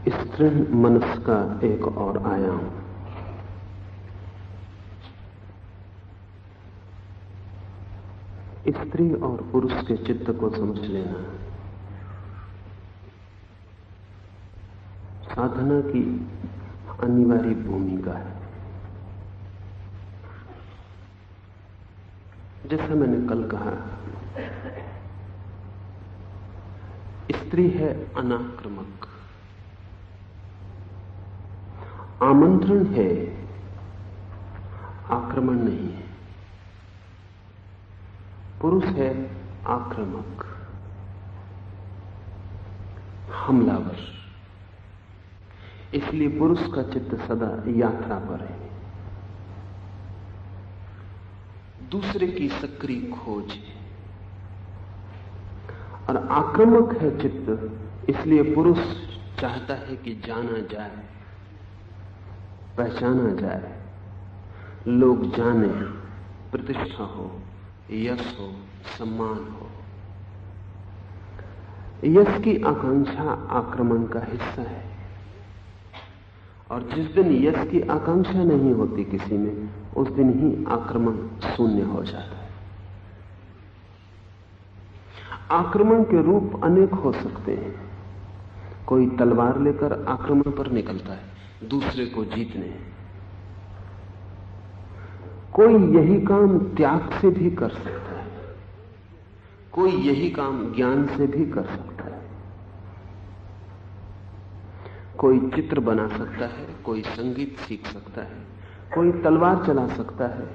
स्त्री मनस का एक और आयाम। स्त्री और पुरुष के चित्त को समझ लेना साधना की अनिवार्य भूमिका है। जैसा मैंने कल कहा, स्त्री है अनाक्रामक, आमंत्रण है, आक्रमण नहीं है। पुरुष है आक्रामक, हमलावर। इसलिए पुरुष का चित्त सदा यात्रा पर है, दूसरे की सक्रिय खोज है। और आक्रामक है चित्त, इसलिए पुरुष चाहता है कि जाना जाए, पहचाना जाए, लोग जाने, प्रतिष्ठा हो, यश हो, सम्मान हो। यश की आकांक्षा आक्रमण का हिस्सा है। और जिस दिन यश की आकांक्षा नहीं होती किसी में, उस दिन ही आक्रमण शून्य हो जाता है। आक्रमण के रूप अनेक हो सकते हैं। कोई तलवार लेकर आक्रमण पर निकलता है दूसरे को जीतने। कोई यही काम त्याग से भी कर सकता है, कोई यही काम ज्ञान से भी कर सकता है। कोई चित्र बना सकता है, कोई संगीत सीख सकता है, कोई तलवार चला सकता है।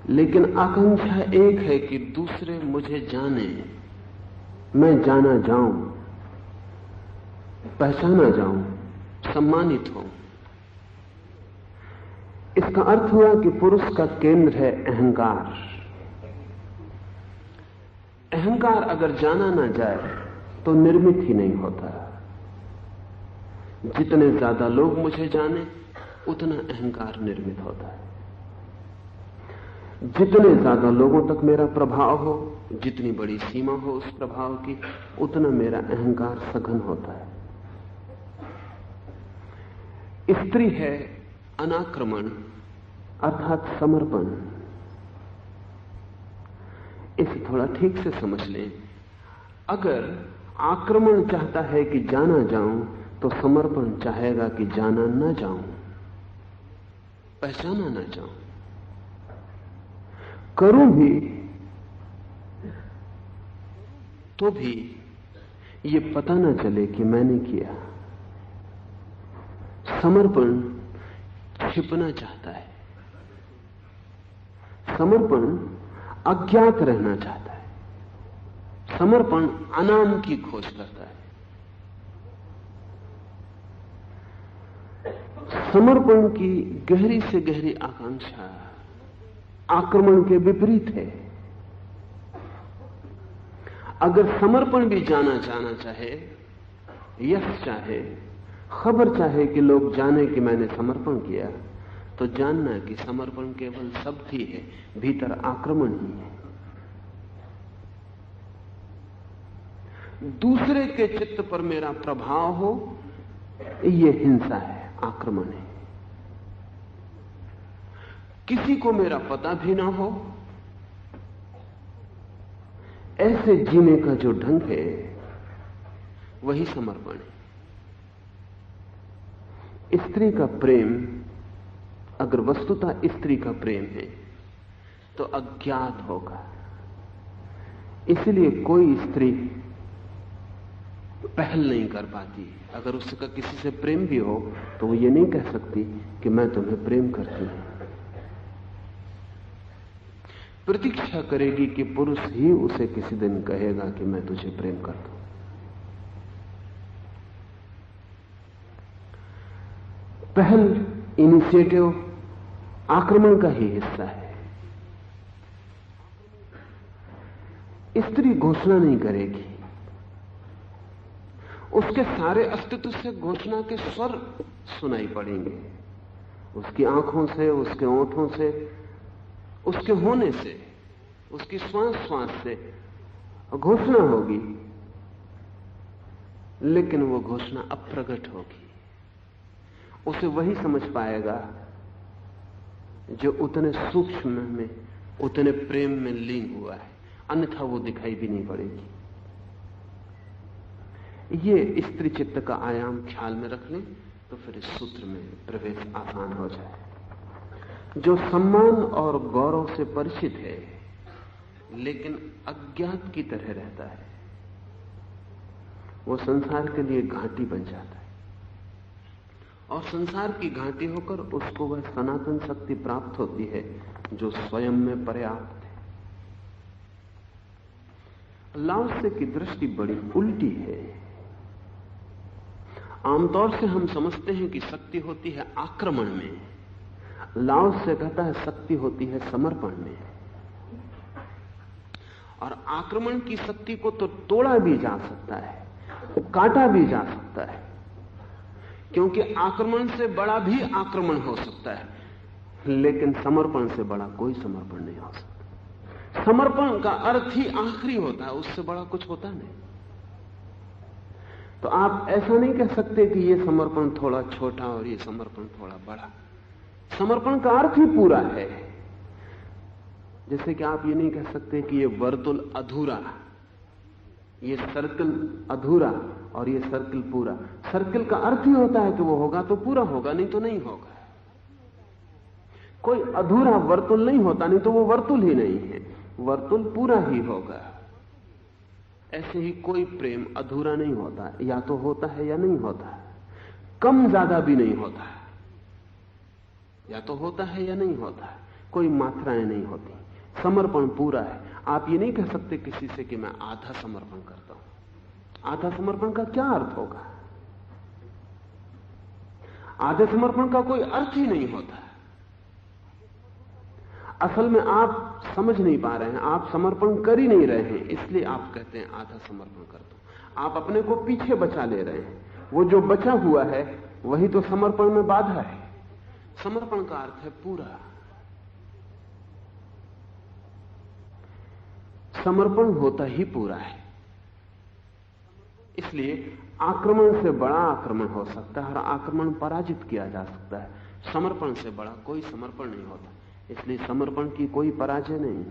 लेकिन आकांक्षा एक है कि दूसरे मुझे जाने, मैं जाना जाऊं, पहचाना जाऊं, सम्मानित हूं। इसका अर्थ हुआ कि पुरुष का केंद्र है अहंकार। अहंकार अगर जाना ना जाए तो निर्मित ही नहीं होता। जितने ज्यादा लोग मुझे जाने, उतना अहंकार निर्मित होता है। जितने ज्यादा लोगों तक मेरा प्रभाव हो, जितनी बड़ी सीमा हो उस प्रभाव की, उतना मेरा अहंकार सघन होता है। स्त्री है अनाक्रमण अर्थात समर्पण। इसे थोड़ा ठीक से समझ लें। अगर आक्रमण चाहता है कि जाना जाऊं, तो समर्पण चाहेगा कि जाना ना जाऊं, पहचाना ना जाऊं। करूं भी तो भी ये पता ना चले कि मैंने किया। समर्पण छिपना चाहता है, समर्पण अज्ञात रहना चाहता है, समर्पण अनाम की खोज करता है। समर्पण की गहरी से गहरी आकांक्षा आक्रमण के विपरीत है। अगर समर्पण भी जाना चाहे, यश चाहे, खबर चाहे कि लोग जाने कि मैंने समर्पण किया, तो जानना कि समर्पण केवल शब्द ही है, भीतर आक्रमण ही है। दूसरे के चित्त पर मेरा प्रभाव हो, यह हिंसा है, आक्रमण है। किसी को मेरा पता भी ना हो, ऐसे जीने का जो ढंग है, वही समर्पण है। स्त्री का प्रेम, अगर वस्तुतः स्त्री का प्रेम है, तो अज्ञात होगा। इसलिए कोई स्त्री पहल नहीं कर पाती। अगर उसका किसी से प्रेम भी हो, तो वो ये नहीं कह सकती कि मैं तुम्हें प्रेम करती हूं। प्रतीक्षा करेगी कि पुरुष ही उसे किसी दिन कहेगा कि मैं तुझे प्रेम करता हूं। पहल, इनिशिएटिव आक्रमण का ही हिस्सा है। स्त्री घोषणा नहीं करेगी, उसके सारे अस्तित्व से घोषणा के स्वर सुनाई पड़ेंगे। उसकी आंखों से, उसके ओंठों से, उसके होने से, उसकी श्वास श्वास से घोषणा होगी, लेकिन वो घोषणा अप्रगट होगी। उसे वही समझ पाएगा जो उतने सूक्ष्म में, उतने प्रेम में लीन हुआ है, अन्यथा वो दिखाई भी नहीं पड़ेगी। ये स्त्री चित्त का आयाम ख्याल में रख लें तो फिर इस सूत्र में प्रवेश आसान हो जाए। जो सम्मान और गौरव से परिचित है लेकिन अज्ञात की तरह रहता है, वो संसार के लिए घाटी बन जाता है, और संसार की घाटी होकर उसको वह सनातन शक्ति प्राप्त होती है जो स्वयं में पर्याप्त है। लाओत्से की दृष्टि बड़ी उल्टी है। आमतौर से हम समझते हैं कि शक्ति होती है आक्रमण में, लाओत्से कहता है शक्ति होती है समर्पण में। और आक्रमण की शक्ति को तो तोड़ा भी जा सकता है, काटा भी जा सकता है, क्योंकि आक्रमण से बड़ा भी आक्रमण हो सकता है, लेकिन समर्पण से बड़ा कोई समर्पण नहीं हो सकता। समर्पण का अर्थ ही आखिरी होता है, उससे बड़ा कुछ होता नहीं। तो आप ऐसा नहीं कह सकते कि ये समर्पण थोड़ा छोटा और ये समर्पण थोड़ा बड़ा। समर्पण का अर्थ ही पूरा है। जैसे कि आप ये नहीं कह सकते कि ये वर्तुल अधूरा, ये सर्कल अधूरा और ये सर्कल पूरा। सर्कल का अर्थ ही होता है कि वो होगा तो पूरा होगा, नहीं तो नहीं होगा। कोई अधूरा वर्तुल नहीं होता, नहीं तो वो वर्तुल ही नहीं है, वर्तुल पूरा ही होगा। ऐसे ही कोई प्रेम अधूरा नहीं होता, या तो होता है या नहीं होता, कम ज्यादा भी नहीं होता, या तो होता है या नहीं होता, कोई मात्राएं नहीं होती। समर्पण पूरा है। आप ये नहीं कह सकते किसी से कि मैं आधा समर्पण करता हूं। आधा समर्पण का क्या अर्थ होगा? आधे समर्पण का कोई अर्थ ही नहीं होता। असल में आप समझ नहीं पा रहे हैं, आप समर्पण कर ही नहीं रहे हैं, इसलिए आप कहते हैं आधा समर्पण कर दो। आप अपने को पीछे बचा ले रहे हैं। वो जो बचा हुआ है वही तो समर्पण में बाधा है। समर्पण का अर्थ है पूरा। समर्पण होता ही पूरा है। इसलिए आक्रमण से बड़ा आक्रमण हो सकता है और आक्रमण पराजित किया जा सकता है। समर्पण से बड़ा कोई समर्पण नहीं होता, इसलिए समर्पण की कोई पराजय नहीं।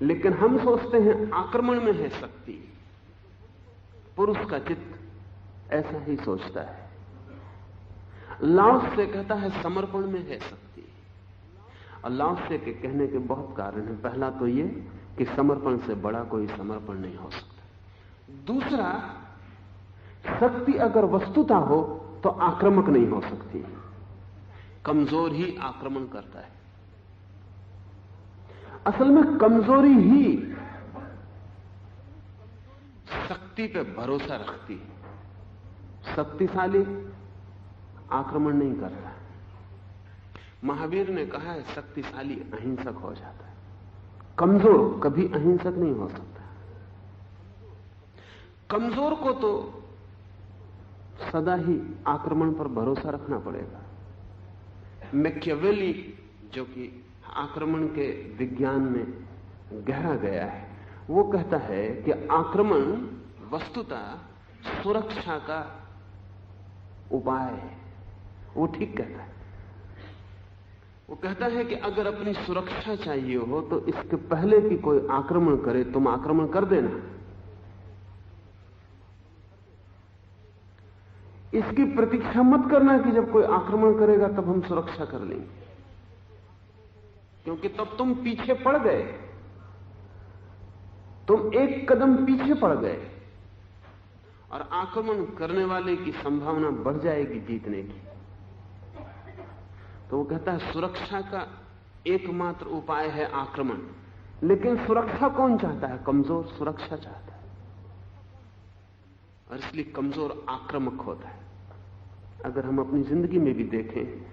लेकिन हम सोचते हैं आक्रमण में है शक्ति। पुरुष का चित्त ऐसा ही सोचता है। लाओत्से कहता है समर्पण में है शक्ति। और लाओत्से के कहने के बहुत कारण हैं। पहला तो ये कि समर्पण से बड़ा कोई समर्पण नहीं हो सकता। दूसरा, शक्ति अगर वस्तुता हो तो आक्रामक नहीं हो सकती। कमजोर ही आक्रमण करता है। असल में कमजोरी ही शक्ति पे भरोसा रखती है। शक्तिशाली आक्रमण नहीं करता। महावीर ने कहा है शक्तिशाली अहिंसक हो जाता है, कमजोर कभी अहिंसक नहीं हो सकता। कमजोर को तो सदा ही आक्रमण पर भरोसा रखना पड़ेगा। मैकियावेली, जो कि आक्रमण के विज्ञान में गहरा गया है, वो कहता है कि आक्रमण वस्तुतः सुरक्षा का उपाय है। वो ठीक कहता है। वो कहता है कि अगर अपनी सुरक्षा चाहिए हो तो इसके पहले कि कोई आक्रमण करे तुम आक्रमण कर देना। इसकी प्रतीक्षा मत करना कि जब कोई आक्रमण करेगा तब हम सुरक्षा कर लेंगे, क्योंकि तब तुम पीछे पड़ गए, तुम एक कदम पीछे पड़ गए और आक्रमण करने वाले की संभावना बढ़ जाएगी जीतने की। तो वो कहता है सुरक्षा का एकमात्र उपाय है आक्रमण। लेकिन सुरक्षा कौन चाहता है? कमजोर सुरक्षा चाहता है, और इसलिए कमजोर आक्रामक होता है। अगर हम अपनी जिंदगी में भी देखें,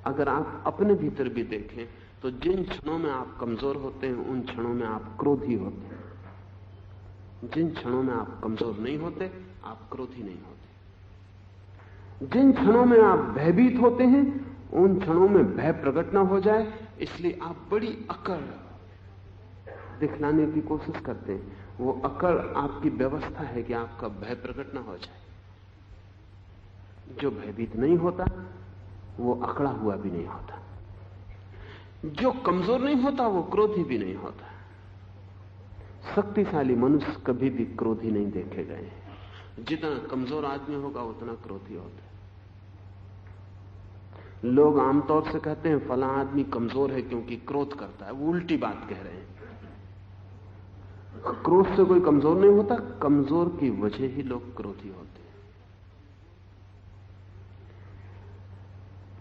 अगर आप अपने भीतर भी देखें, तो जिन क्षणों में आप कमजोर होते हैं उन क्षणों में आप क्रोधी होते हैं। जिन क्षणों में आप कमजोर नहीं होते आप क्रोधी नहीं होते। जिन क्षणों में आप भयभीत होते हैं उन क्षणों में भय प्रकट ना हो जाए, इसलिए आप बड़ी अकड़ दिखलाने की कोशिश करते हैं। वो अकड़ आपकी व्यवस्था है कि आपका भय प्रकट ना हो जाए। जो भयभीत नहीं होता वो अकड़ा हुआ भी नहीं होता, जो कमजोर नहीं होता वो क्रोधी भी नहीं होता। शक्तिशाली मनुष्य कभी भी क्रोधी नहीं देखे गए। जितना कमजोर आदमी होगा उतना क्रोधी होता है। लोग आमतौर से कहते हैं फला आदमी कमजोर है क्योंकि क्रोध करता है, वो उल्टी बात कह रहे हैं। क्रोध से कोई कमजोर नहीं होता, कमजोर की वजह ही लोग क्रोधी होते हैं।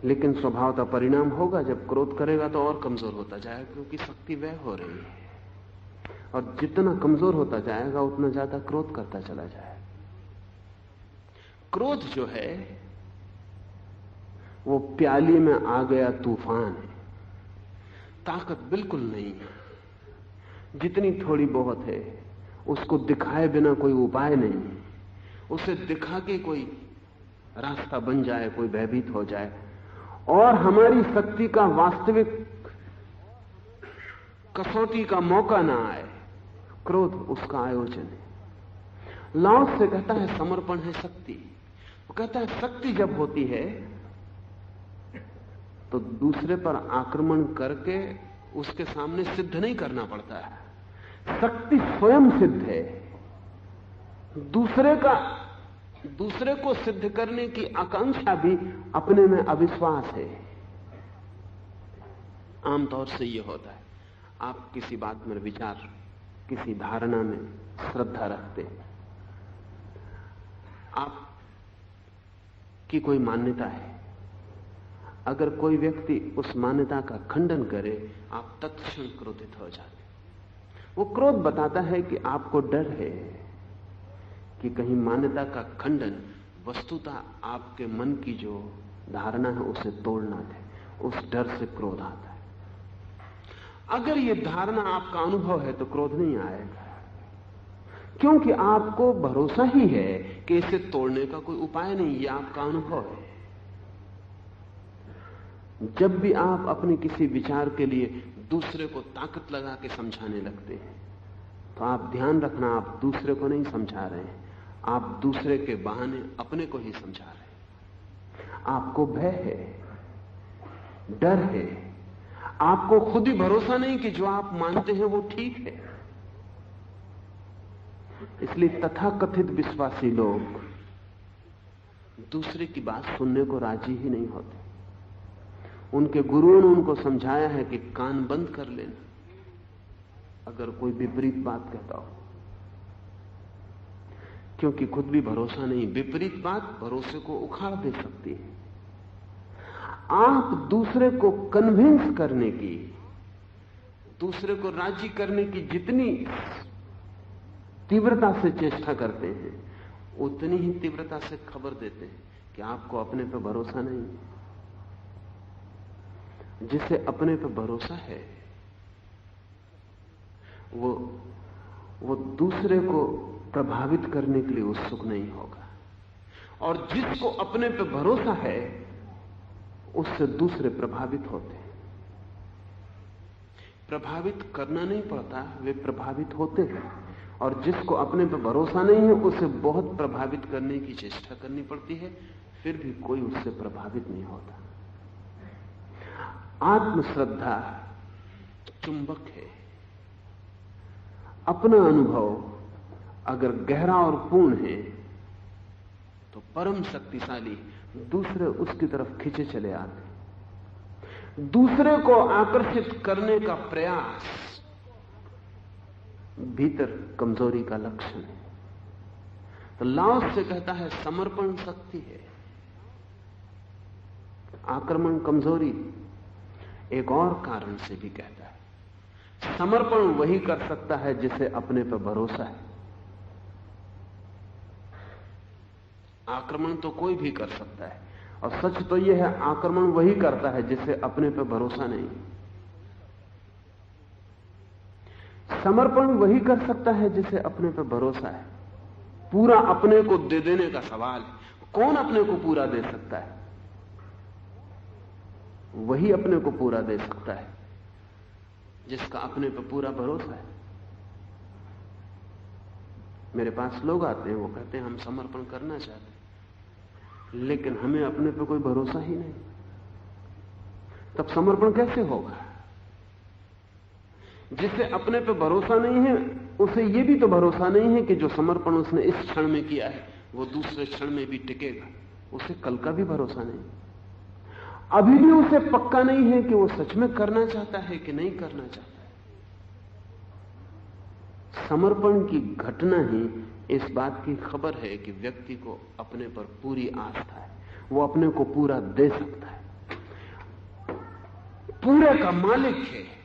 लेकिन स्वभाव का परिणाम होगा, जब क्रोध करेगा तो और कमजोर होता जाएगा, क्योंकि शक्ति व्यय हो रही है। और जितना कमजोर होता जाएगा उतना ज्यादा क्रोध करता चला जाएगा। क्रोध जो है वो प्याली में आ गया तूफान है, ताकत बिल्कुल नहीं है। जितनी थोड़ी बहुत है उसको दिखाए बिना कोई उपाय नहीं है। उसे दिखा के कोई रास्ता बन जाए, कोई भयभीत हो जाए और हमारी शक्ति का वास्तविक कसौटी का मौका ना आए, क्रोध उसका आयोजन है। लाओ से कहता है समर्पण है शक्ति। वो कहता है शक्ति जब होती है तो दूसरे पर आक्रमण करके उसके सामने सिद्ध नहीं करना पड़ता है। शक्ति स्वयं सिद्ध है। दूसरे को सिद्ध करने की आकांक्षा भी अपने में अविश्वास है। आमतौर से यह होता है, आप किसी बात में विचार, किसी धारणा में श्रद्धा रखते हैं, आप की कोई मान्यता है, अगर कोई व्यक्ति उस मान्यता का खंडन करे आप तत्क्षण क्रोधित हो जाते। वो क्रोध बताता है कि आपको डर है कि कहीं मान्यता का खंडन वस्तुतः आपके मन की जो धारणा है उसे तोड़ ना दे। उस डर से क्रोध आता है। अगर ये धारणा आपका अनुभव है तो क्रोध नहीं आएगा, क्योंकि आपको भरोसा ही है कि इसे तोड़ने का कोई उपाय नहीं, ये आपका अनुभव है। जब भी आप अपने किसी विचार के लिए दूसरे को ताकत लगा के समझाने लगते हैं तो आप ध्यान रखना, आप दूसरे को नहीं समझा रहे हैं, आप दूसरे के बहाने अपने को ही समझा रहे हैं। आपको भय है, डर है, आपको खुद ही भरोसा नहीं कि जो आप मानते हैं वो ठीक है। इसलिए तथाकथित विश्वासी लोग दूसरे की बात सुनने को राजी ही नहीं होते। उनके गुरुओं ने उनको समझाया है कि कान बंद कर लेना अगर कोई विपरीत बात कहता हो, क्योंकि खुद भी भरोसा नहीं। विपरीत बात भरोसे को उखाड़ दे सकती है। आप दूसरे को कन्विंस करने की, दूसरे को राजी करने की जितनी तीव्रता से चेष्टा करते हैं उतनी ही तीव्रता से खबर देते हैं कि आपको अपने पर भरोसा नहीं है। जिसे अपने पर भरोसा है वो दूसरे को प्रभावित करने के लिए उत्सुक नहीं होगा, और जिसको अपने पर भरोसा है उससे दूसरे प्रभावित होते हैं। प्रभावित करना नहीं पड़ता, वे प्रभावित होते हैं। और जिसको अपने पर भरोसा नहीं है उसे बहुत प्रभावित करने की चेष्टा करनी पड़ती है, फिर भी कोई उससे प्रभावित नहीं होता। आत्मश्रद्धा चुंबक है। अपना अनुभव अगर गहरा और पूर्ण है तो परम शक्तिशाली, दूसरे उसकी तरफ खींचे चले आते। दूसरे को आकर्षित करने का प्रयास भीतर कमजोरी का लक्षण है। तो लाओस से कहता है समर्पण शक्ति है, आक्रमण कमजोरी। एक और कारण से भी कहता है समर्पण वही कर सकता है जिसे अपने पर भरोसा है। आक्रमण तो कोई भी कर सकता है, और सच तो यह है आक्रमण वही करता है जिसे अपने पर भरोसा नहीं। समर्पण वही कर सकता है जिसे अपने पर भरोसा है। पूरा अपने को दे देने का सवाल है। कौन अपने को पूरा दे सकता है? वही अपने को पूरा दे सकता है जिसका अपने पर पूरा भरोसा है। मेरे पास लोग आते हैं, वो कहते हैं हम समर्पण करना चाहते हैं, लेकिन हमें अपने पर कोई भरोसा ही नहीं। तब समर्पण कैसे होगा? जिसे अपने पे भरोसा नहीं है उसे यह भी तो भरोसा नहीं है कि जो समर्पण उसने इस क्षण में किया है वो दूसरे क्षण में भी टिकेगा। उसे कल का भी भरोसा नहीं। अभी भी उसे पक्का नहीं है कि वो सच में करना चाहता है कि नहीं करना चाहता है। समर्पण की घटना ही इस बात की खबर है कि व्यक्ति को अपने पर पूरी आस्था है, वो अपने को पूरा दे सकता है, पूरे का मालिक है।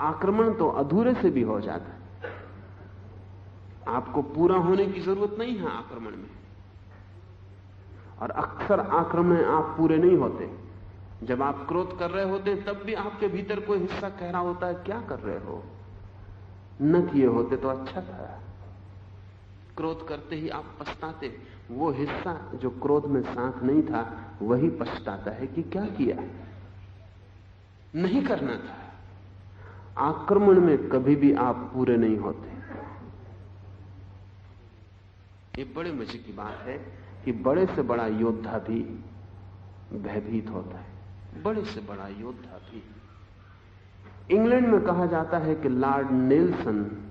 आक्रमण तो अधूरे से भी हो जाता है। आपको पूरा होने की जरूरत नहीं है आक्रमण में, और अक्सर आक्रमण आप पूरे नहीं होते। जब आप क्रोध कर रहे होते तब भी आपके भीतर कोई हिस्सा कह रहा होता है क्या कर रहे हो, न किए होते तो अच्छा था। क्रोध करते ही आप पछताते। वो हिस्सा जो क्रोध में साथ नहीं था वही पछताता है कि क्या किया, नहीं करना था। आक्रमण में कभी भी आप पूरे नहीं होते। ये बड़े मजे की बात है कि बड़े से बड़ा योद्धा भी भयभीत होता है, बड़े से बड़ा योद्धा भी। इंग्लैंड में कहा जाता है कि लॉर्ड नेल्सन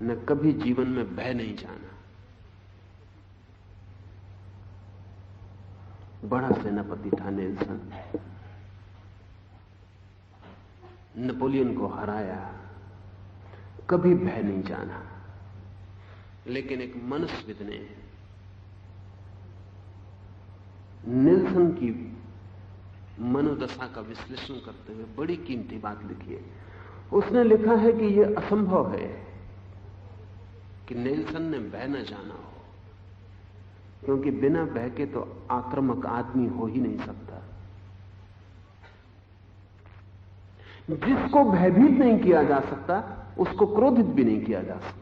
ने कभी जीवन में भय नहीं जाना। बड़ा सेनापति था नेल्सन, नेपोलियन को हराया, कभी भय नहीं जाना। लेकिन एक मनस्विद ने नेल्सन की मनोदशा का विश्लेषण करते हुए बड़ी कीमती बात लिखी है। उसने लिखा है कि यह असंभव है कि नेल्सन ने भय न जाना हो, क्योंकि बिना भय के तो आक्रामक आदमी हो ही नहीं सकता। जिसको भयभीत नहीं किया जा सकता उसको क्रोधित भी नहीं किया जा सकता।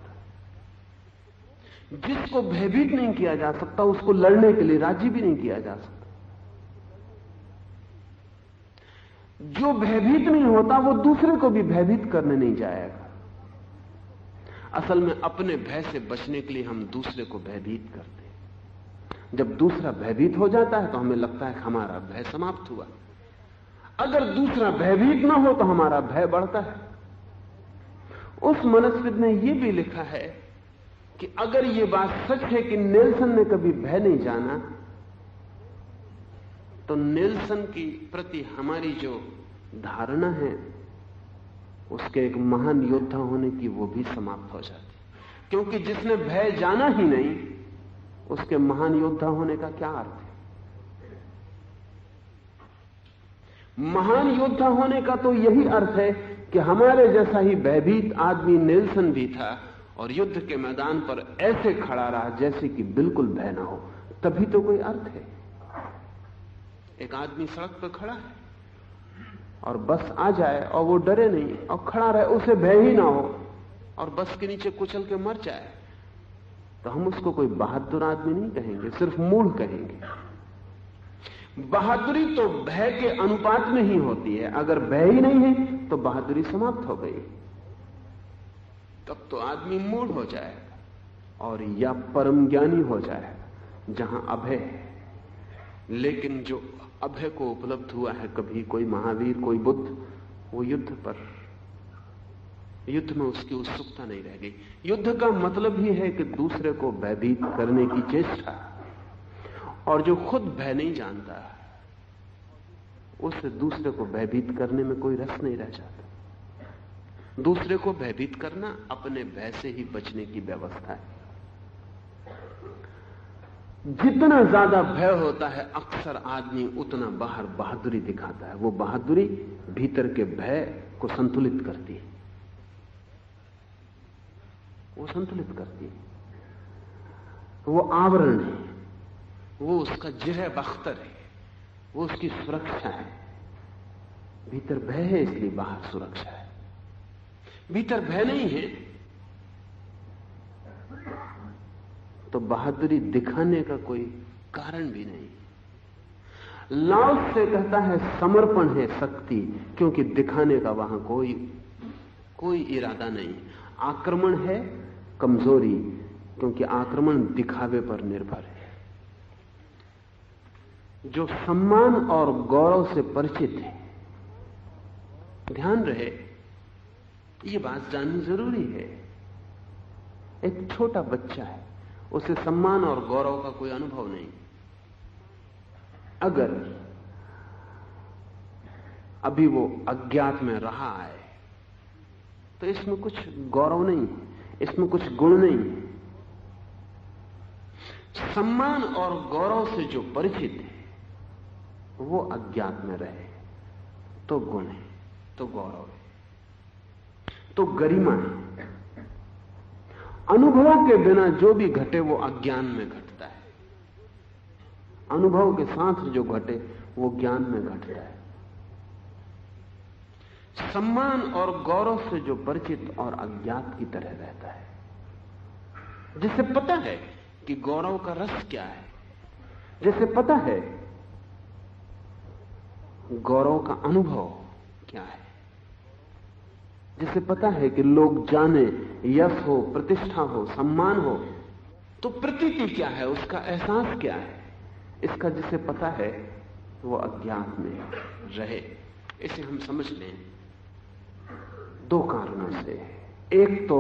जिसको भयभीत नहीं किया जा सकता उसको लड़ने के लिए राजी भी नहीं किया जा सकता। जो भयभीत नहीं होता वो दूसरे को भी भयभीत करने नहीं जाएगा। असल में अपने भय से बचने के लिए हम दूसरे को भयभीत करते हैं। जब दूसरा भयभीत हो जाता है तो हमें लगता है कि हमारा भय समाप्त हुआ। अगर दूसरा भयभीत ना हो तो हमारा भय बढ़ता है। उस मनस्विद ने यह भी लिखा है कि अगर यह बात सच है कि नेल्सन ने कभी भय नहीं जाना, तो नेल्सन की प्रति हमारी जो धारणा है उसके एक महान योद्धा होने की वो भी समाप्त हो जाती। क्योंकि जिसने भय जाना ही नहीं उसके महान योद्धा होने का क्या अर्थ है? महान योद्धा होने का तो यही अर्थ है कि हमारे जैसा ही भयभीत आदमी नेल्सन भी था और युद्ध के मैदान पर ऐसे खड़ा रहा जैसे कि बिल्कुल भय ना हो, तभी तो कोई अर्थ है। एक आदमी सड़क पर खड़ा है और बस आ जाए और वो डरे नहीं और खड़ा रहे, उसे भय ही ना हो और बस के नीचे कुचल के मर जाए, तो हम उसको कोई बहादुर आदमी नहीं कहेंगे, सिर्फ मूढ़ कहेंगे। बहादुरी तो भय के अनुपात में ही होती है। अगर भय ही नहीं है तो बहादुरी समाप्त हो गई। तब तो आदमी मूढ़ हो जाएगा और या परम ज्ञानी हो जाएगा जहां अभय है। लेकिन जो अभय को उपलब्ध हुआ है, कभी कोई महावीर, कोई बुद्ध, वो युद्ध में उसकी उत्सुकता नहीं रह गई। युद्ध का मतलब ही है कि दूसरे को भयभीत करने की चेष्टा, और जो खुद भय नहीं जानता उसे दूसरे को भयभीत करने में कोई रस नहीं रह जाता। दूसरे को भयभीत करना अपने भय से ही बचने की व्यवस्था है। जितना ज्यादा भय होता है अक्सर आदमी उतना बाहर बहादुरी दिखाता है। वो बहादुरी भीतर के भय को संतुलित करती है, वो संतुलित करती है। वो आवरण है, वो उसका जिरह बख्तर है, वो उसकी सुरक्षा है। भीतर भय है इसलिए बाहर सुरक्षा है। भीतर भय नहीं है तो बहादुरी दिखाने का कोई कारण भी नहीं। लाओस से कहता है समर्पण है शक्ति, क्योंकि दिखाने का वहां कोई इरादा नहीं। आक्रमण है कमजोरी, क्योंकि आक्रमण दिखावे पर निर्भर है। जो सम्मान और गौरव से परिचित है, ध्यान रहे ये बात जाननी जरूरी है। एक छोटा बच्चा है, उसे सम्मान और गौरव का कोई अनुभव नहीं। अगर अभी वो अज्ञात में रहा है तो इसमें कुछ गौरव नहीं, इसमें कुछ गुण नहीं। सम्मान और गौरव से जो परिचित है वो अज्ञात में रहे तो गुण है, तो गौरव है, तो गरिमा है। अनुभव के बिना जो भी घटे वो अज्ञान में घटता है, अनुभव के साथ जो घटे वो ज्ञान में घटता है। सम्मान और गौरव से जो परिचित और अज्ञात की तरह रहता है, जिसे पता है कि गौरव का रस क्या है, जिसे पता है गौरव का अनुभव क्या है, जिसे पता है कि लोग जाने, यश हो, प्रतिष्ठा हो, सम्मान हो, तो प्रतीति क्या है, उसका एहसास क्या है, इसका जिसे पता है वो अज्ञात में रहे। इसे हम समझ लें दो कारणों से। एक तो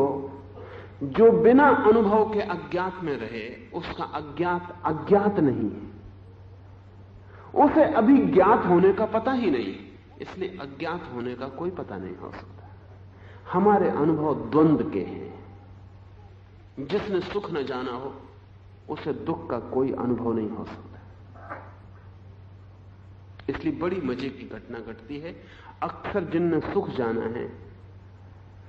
जो बिना अनुभव के अज्ञात में रहे उसका अज्ञात अज्ञात नहीं है, उसे अभी ज्ञात होने का पता ही नहीं, इसलिए अज्ञात होने का कोई पता नहीं हो सकता। हमारे अनुभव द्वंद्व के हैं। जिसने सुख न जाना हो उसे दुख का कोई अनुभव नहीं हो सकता। इसलिए बड़ी मजे की घटना घटती है। अक्सर जिनने सुख जाना है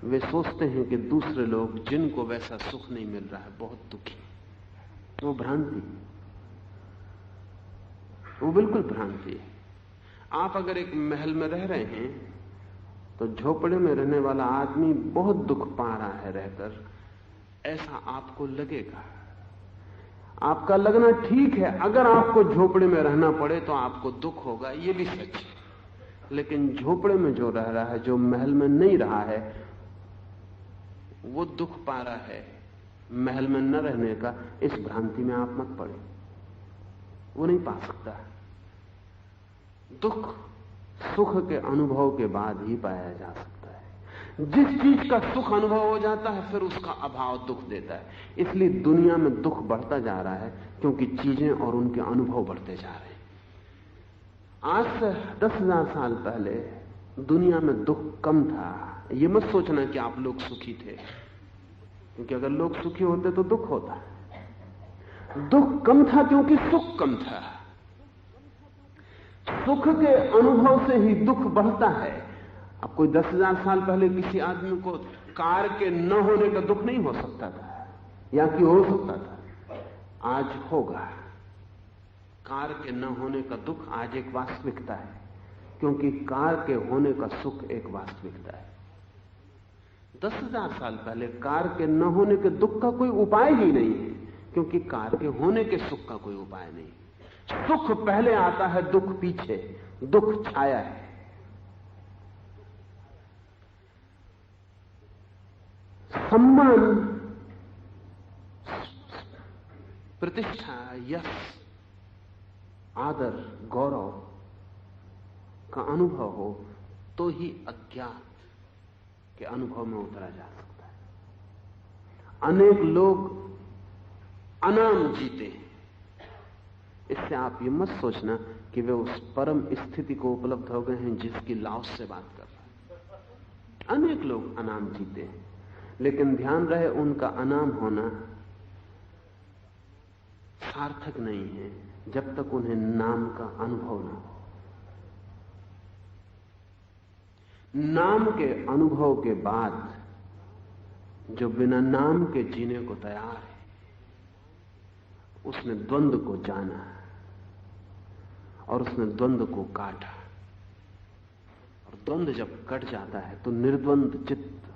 वे सोचते हैं कि दूसरे लोग जिनको वैसा सुख नहीं मिल रहा है बहुत दुखी। वो भ्रांति, वो बिल्कुल भ्रांति है। आप अगर एक महल में रह रहे हैं तो झोपड़े में रहने वाला आदमी बहुत दुख पा रहा है रहकर, ऐसा आपको लगेगा। आपका लगना ठीक है, अगर आपको झोपड़े में रहना पड़े तो आपको दुख होगा, ये भी सच है। लेकिन झोपड़े में जो रह रहा है, जो महल में नहीं रहा है, वो दुख पा रहा है महल में न रहने का। इस भ्रांति में आप मत पड़े, वो नहीं पा सकता। दुख सुख के अनुभव के बाद ही पाया जा सकता है। जिस चीज का सुख अनुभव हो जाता है फिर उसका अभाव दुख देता है। इसलिए दुनिया में दुख बढ़ता जा रहा है क्योंकि चीजें और उनके अनुभव बढ़ते जा रहे हैं। आज से 10,000 साल पहले दुनिया में दुख कम था। ये मत सोचना कि आप लोग सुखी थे, क्योंकि अगर लोग सुखी होते तो दुख होता। दुख कम था क्योंकि सुख कम था। सुख के अनुभव से ही दुख बढ़ता है। अब कोई 10,000 साल पहले किसी आदमी को कार के न होने का दुख नहीं हो सकता था, या कि हो सकता था। आज होगा। कार के न होने का दुख आज एक वास्तविकता है, क्योंकि कार के होने का सुख एक वास्तविकता है। 10,000 साल पहले कार के न होने के दुख का कोई उपाय ही नहीं है, क्योंकि कार के होने के सुख का कोई उपाय नहीं। सुख पहले आता है, दुख पीछे। दुख छाया है। सम्मान, प्रतिष्ठा, यश, आदर, गौरव का अनुभव हो तो ही अज्ञात के अनुभव में उतरा जा सकता है। अनेक लोग अनाम जीते हैं। इससे आप ये मत सोचना कि वे उस परम स्थिति को उपलब्ध हो गए हैं जिसकी लाओस से बात कर रहा है। अनेक लोग अनाम जीते हैं, लेकिन ध्यान रहे उनका अनाम होना सार्थक नहीं है जब तक उन्हें नाम का अनुभव ना हो। नाम के अनुभव के बाद जो बिना नाम के जीने को तैयार है, उसने द्वंद्व को जाना और उसने द्वंद्व को काटा। और द्वंद्व जब कट जाता है तो निर्द्वंद चित्त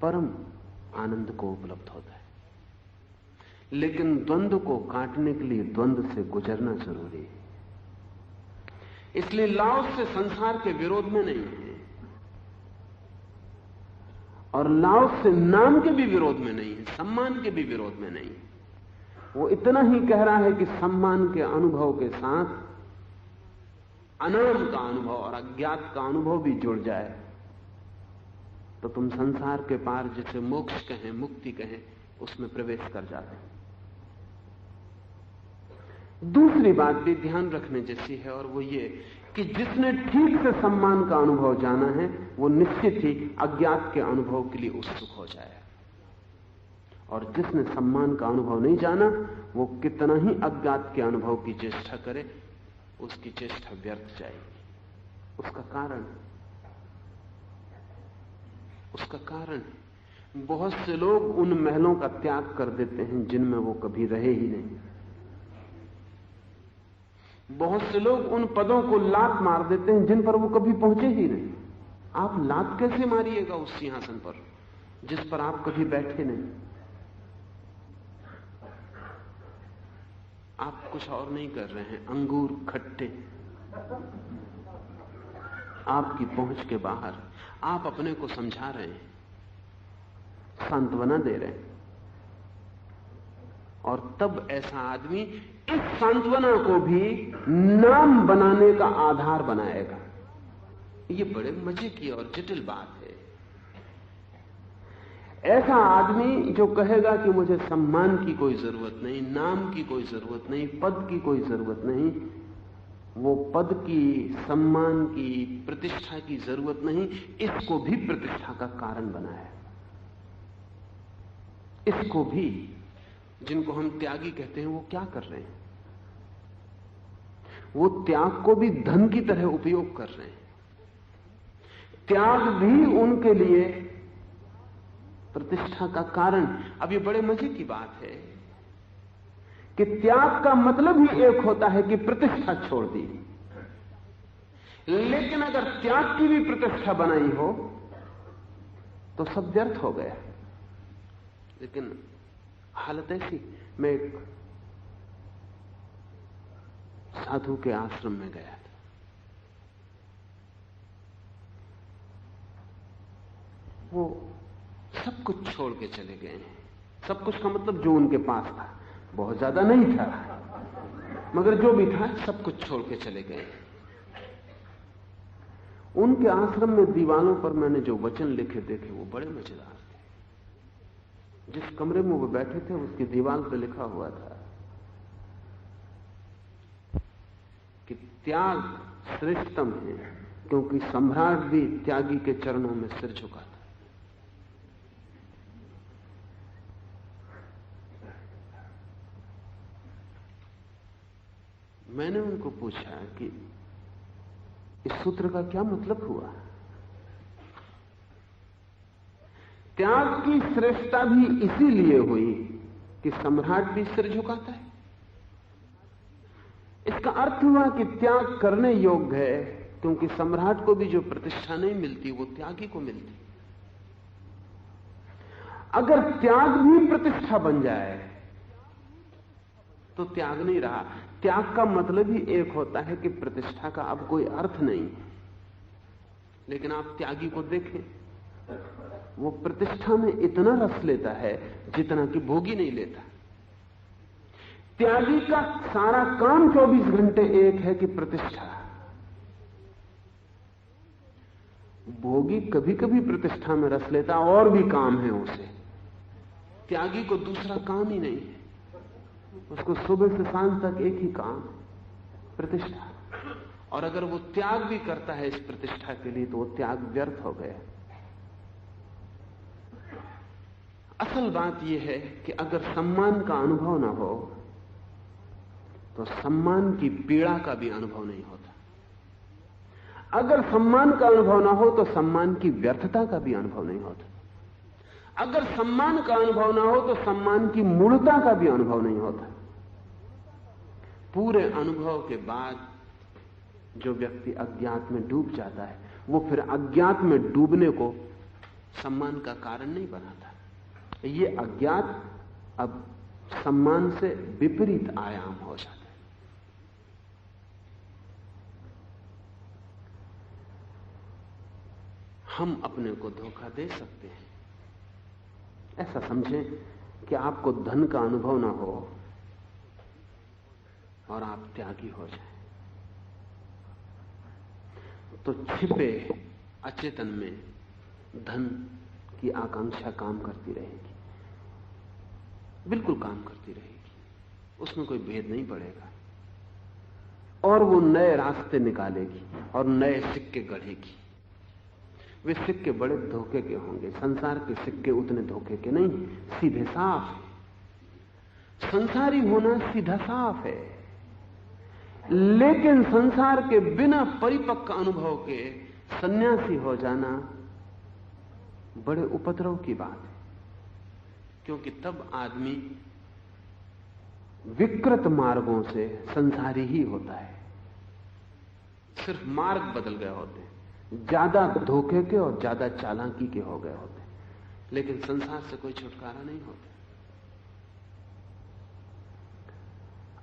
परम आनंद को उपलब्ध होता है। लेकिन द्वंद्व को काटने के लिए द्वंद्व से गुजरना जरूरी है। इसलिए लाओस से संसार के विरोध में नहीं है और लाओस से नाम के भी विरोध में नहीं है, सम्मान के भी विरोध में नहीं है। वो इतना ही कह रहा है कि सम्मान के अनुभव के साथ अनाम का अनुभव और अज्ञात का अनुभव भी जुड़ जाए तो तुम संसार के पार, जिसे मोक्ष कहें, मुक्ति कहें, उसमें प्रवेश कर जाते हैं। दूसरी बात भी ध्यान रखने जैसी है और वो ये कि जिसने ठीक से सम्मान का अनुभव जाना है वो निश्चित ही अज्ञात के अनुभव के लिए उत्सुक हो जाए, और जिसने सम्मान का अनुभव नहीं जाना वो कितना ही अज्ञात के अनुभव की चेष्टा करे, उसकी चेष्टा व्यर्थ जाएगी। उसका कारण बहुत से लोग उन महलों का त्याग कर देते हैं जिनमें वो कभी रहे ही नहीं। बहुत से लोग उन पदों को लात मार देते हैं जिन पर वो कभी पहुंचे ही नहीं। आप लात कैसे मारिएगा उस सिंहासन पर जिस पर आप कभी बैठे नहीं? आप कुछ और नहीं कर रहे हैं, अंगूर खट्टे आपकी पहुंच के बाहर। आप अपने को समझा रहे हैं, सांत्वना दे रहे हैं, और तब ऐसा आदमी इस सांत्वना को भी नाम बनाने का आधार बनाएगा। ये बड़े मजे की और जटिल बात है। ऐसा आदमी जो कहेगा कि मुझे सम्मान की कोई जरूरत नहीं, नाम की कोई जरूरत नहीं, पद की कोई जरूरत नहीं, वो पद की, सम्मान की, प्रतिष्ठा की जरूरत नहीं, इसको भी प्रतिष्ठा का कारण बनाया। इसको भी, जिनको हम त्यागी कहते हैं, वो क्या कर रहे हैं? वो त्याग को भी धन की तरह उपयोग कर रहे हैं। त्याग भी उनके लिए प्रतिष्ठा का कारण। अब ये बड़े मजे की बात है कि त्याग का मतलब ही एक होता है कि प्रतिष्ठा छोड़ दी, लेकिन अगर त्याग की भी प्रतिष्ठा बनाई हो तो सब व्यर्थ हो गया। लेकिन हालत ऐसी, मैं एक साधु के आश्रम में गया था। वो सब कुछ छोड़ के चले गए हैं। सब कुछ का मतलब जो उनके पास था, बहुत ज्यादा नहीं था, मगर जो भी था सब कुछ छोड़ के चले गए। उनके आश्रम में दीवारों पर मैंने जो वचन लिखे देखे वो बड़े मजेदार थे। जिस कमरे में वो बैठे थे उसकी दीवार पर लिखा हुआ था कि त्याग श्रेष्ठतम है, क्योंकि सम्राट भी त्यागी के चरणों में सिर झुकाता। मैंने उनको पूछा कि इस सूत्र का क्या मतलब हुआ? त्याग की श्रेष्ठता भी इसीलिए हुई कि सम्राट भी सिर झुकाता है। इसका अर्थ हुआ कि त्याग करने योग्य है, क्योंकि सम्राट को भी जो प्रतिष्ठा नहीं मिलती वो त्यागी को मिलती। अगर त्याग भी प्रतिष्ठा बन जाए तो त्याग नहीं रहा। त्याग का मतलब ही एक होता है कि प्रतिष्ठा का अब कोई अर्थ नहीं। लेकिन आप त्यागी को देखें, वो प्रतिष्ठा में इतना रस लेता है जितना कि भोगी नहीं लेता। त्यागी का सारा काम 24 घंटे एक है कि प्रतिष्ठा। भोगी कभी कभी प्रतिष्ठा में रस लेता, और भी काम है उसे। त्यागी को दूसरा काम ही नहीं है, उसको सुबह से सांझ तक एक ही काम, प्रतिष्ठा। और अगर वो त्याग भी करता है इस प्रतिष्ठा के लिए तो वो त्याग व्यर्थ हो गया। असल बात यह है कि अगर सम्मान का अनुभव ना हो तो सम्मान की पीड़ा का भी अनुभव नहीं होता। अगर सम्मान का अनुभव ना हो तो सम्मान की व्यर्थता का भी अनुभव नहीं होता। अगर सम्मान का अनुभव ना हो तो सम्मान की मूढ़ता का भी अनुभव नहीं होता। पूरे अनुभव के बाद जो व्यक्ति अज्ञात में डूब जाता है वो फिर अज्ञात में डूबने को सम्मान का कारण नहीं बनाता। ये अज्ञात अब सम्मान से विपरीत आयाम हो जाता है। हम अपने को धोखा दे सकते हैं। ऐसा समझें कि आपको धन का अनुभव ना हो और आप त्यागी हो जाएं, तो छिपे अचेतन में धन की आकांक्षा काम करती रहेगी, बिल्कुल काम करती रहेगी, उसमें कोई भेद नहीं पड़ेगा, और वो नए रास्ते निकालेगी और नए सिक्के गढ़ेगी। वे सिक्के बड़े धोखे के होंगे, संसार के सिक्के उतने धोखे के नहीं, सीधे साफ है। संसारी होना सीधा साफ है, लेकिन संसार के बिना परिपक्व अनुभव के सन्यासी हो जाना बड़े उपद्रव की बात है, क्योंकि तब आदमी विकृत मार्गों से संसारी ही होता है। सिर्फ मार्ग बदल गए होते हैं, ज्यादा धोखे के और ज्यादा चालाकी के हो गए होते, लेकिन संसार से कोई छुटकारा नहीं होता।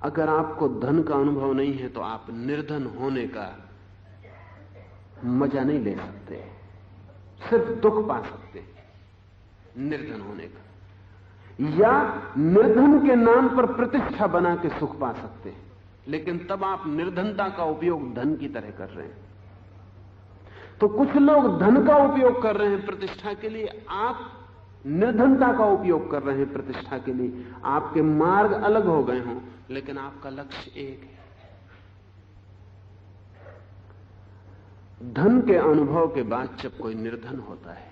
अगर आपको धन का अनुभव नहीं है तो आप निर्धन होने का मजा नहीं ले सकते, सिर्फ दुख पा सकते निर्धन होने का, या निर्धन के नाम पर प्रतिष्ठा बना के सुख पा सकते हैं, लेकिन तब आप निर्धनता का उपयोग धन की तरह कर रहे हैं। तो कुछ लोग धन का उपयोग कर रहे हैं प्रतिष्ठा के लिए, आप निर्धनता का उपयोग कर रहे हैं प्रतिष्ठा के लिए। आपके मार्ग अलग हो गए हों, लेकिन आपका लक्ष्य एक है। धन के अनुभव के बाद जब कोई निर्धन होता है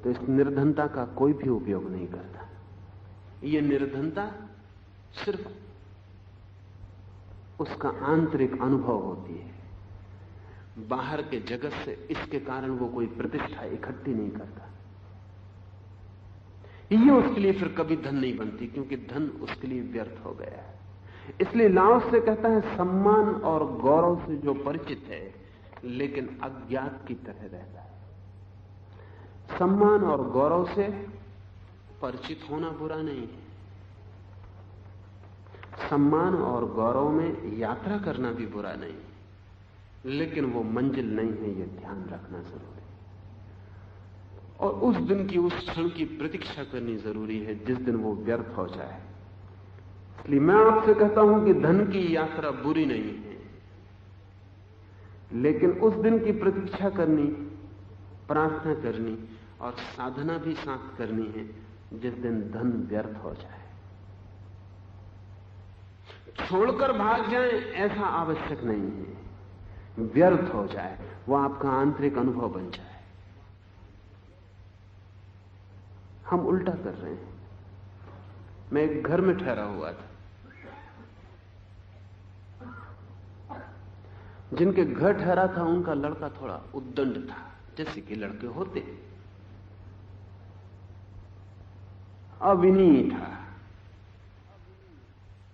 तो इस निर्धनता का कोई भी उपयोग नहीं करता। यह निर्धनता सिर्फ उसका आंतरिक अनुभव होती है, बाहर के जगत से इसके कारण वो कोई प्रतिष्ठा इकट्ठी नहीं करता। ये उसके लिए फिर कभी धन नहीं बनती, क्योंकि धन उसके लिए व्यर्थ हो गया है। इसलिए लाओ से कहता है, सम्मान और गौरव से जो परिचित है लेकिन अज्ञात की तरह रहता है। सम्मान और गौरव से परिचित होना बुरा नहीं है, सम्मान और गौरव में यात्रा करना भी बुरा नहीं, लेकिन वो मंजिल नहीं है, यह ध्यान रखना जरूरी है। और उस दिन की, उस क्षण की प्रतीक्षा करनी जरूरी है जिस दिन वो व्यर्थ हो जाए। इसलिए मैं आपसे कहता हूं कि धन की यात्रा बुरी नहीं है, लेकिन उस दिन की प्रतीक्षा करनी, प्रार्थना करनी और साधना भी साथ करनी है जिस दिन धन व्यर्थ हो जाए। छोड़कर भाग जाएं ऐसा आवश्यक नहीं है, व्यर्थ हो जाए, वो आपका आंतरिक अनुभव बन जाए। हम उल्टा कर रहे हैं। मैं एक घर में ठहरा हुआ था, जिनके घर ठहरा था उनका लड़का थोड़ा उद्दंड था, जैसे कि लड़के होते हैं, अविनयी था।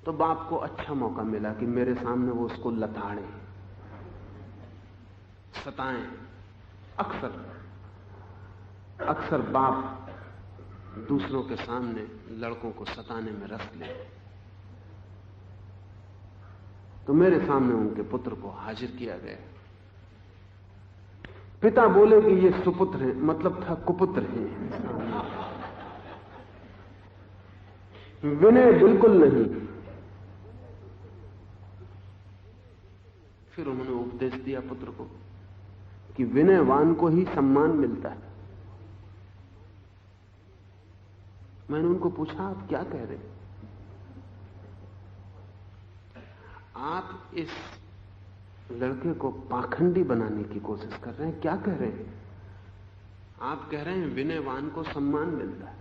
तो बाप को अच्छा मौका मिला कि मेरे सामने वो उसको लताड़े, सताएं। अक्सर बाप दूसरों के सामने लड़कों को सताने में रस ले। तो मेरे सामने उनके पुत्र को हाजिर किया गया। पिता बोले कि ये सुपुत्र हैं, मतलब था कुपुत्र हैं। विनय बिल्कुल नहीं। फिर उन्होंने उपदेश दिया पुत्र को कि विनयवान को ही सम्मान मिलता है। मैंने उनको पूछा, आप क्या कह रहे हैं? आप इस लड़के को पाखंडी बनाने की कोशिश कर रहे हैं। क्या कह रहे हैं? आप कह रहे हैं विनयवान को सम्मान मिलता है।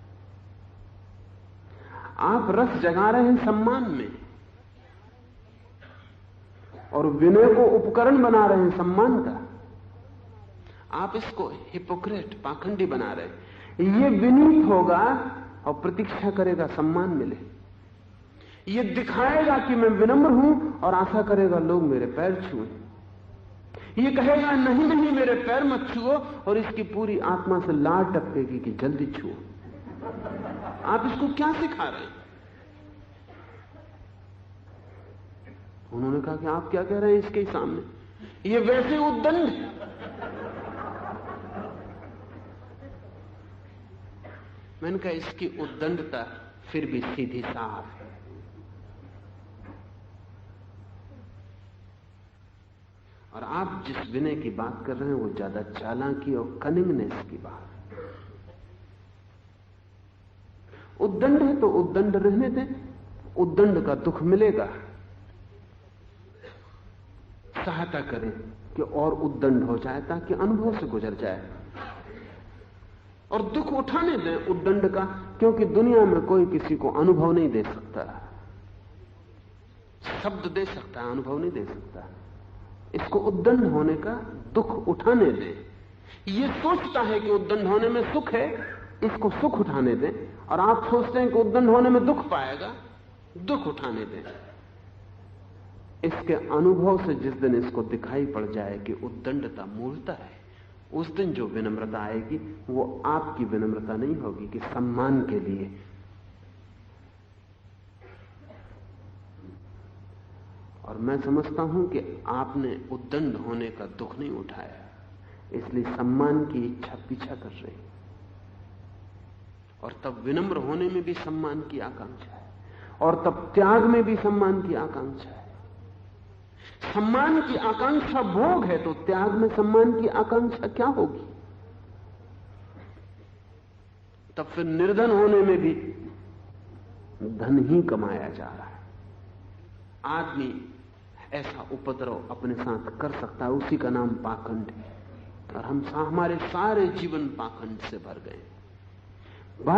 आप रस जगा रहे हैं सम्मान में और विनय को उपकरण बना रहे हैं सम्मान का। आप इसको हिपोक्रेट, पाखंडी बना रहे हैं। ये विनीत होगा और प्रतीक्षा करेगा सम्मान मिले। ये दिखाएगा कि मैं विनम्र हूं और आशा करेगा लोग मेरे पैर छुएं। ये कहेगा नहीं नहीं मेरे पैर मत छुओ, और इसकी पूरी आत्मा से लार टपकेगी कि जल्दी छुओ। आप इसको क्या सिखा रहे हैं? उन्होंने कहा कि आप क्या कह रहे हैं इसके सामने? ये वैसे उद्दंड, मैंने कहा इसकी उद्दंडता फिर भी सीधी साफ है। और आप जिस विनय की बात कर रहे हैं वो ज्यादा चालाकी और कनिंगनेस की बात है। उद्दंड है तो उद्दंड रहने दें, उद्दंड का दुख मिलेगा, सहायता करें कि और उद्दंड हो जाए ताकि अनुभव से गुजर जाए, और दुख उठाने दें उद्दंड का, क्योंकि दुनिया में कोई किसी को अनुभव नहीं दे सकता। शब्द दे सकता है, अनुभव नहीं दे सकता। इसको उद्दंड होने का दुख उठाने दें। ये सोचता है कि उद्दंड होने में सुख है, इसको सुख उठाने दें, और आप सोचते हैं कि उद्दंड होने में दुख पाएगा, दुख उठाने दें। इसके अनुभव से जिस दिन इसको दिखाई पड़ जाए कि उद्दंडता मूलता है, उस दिन जो विनम्रता आएगी वो आपकी विनम्रता नहीं होगी कि सम्मान के लिए। और मैं समझता हूं कि आपने उद्दंड होने का दुख नहीं उठाया, इसलिए सम्मान की इच्छा पीछा कर रही, और तब विनम्र होने में भी सम्मान की आकांक्षा है, और तब त्याग में भी सम्मान की आकांक्षा है। सम्मान की आकांक्षा भोग है तो त्याग में सम्मान की आकांक्षा क्या होगी? तब फिर निर्धन होने में भी धन ही कमाया जा रहा है। आदमी ऐसा उपद्रव अपने साथ कर सकता है, उसी का नाम पाखंड है। और हमारे सारे जीवन पाखंड से भर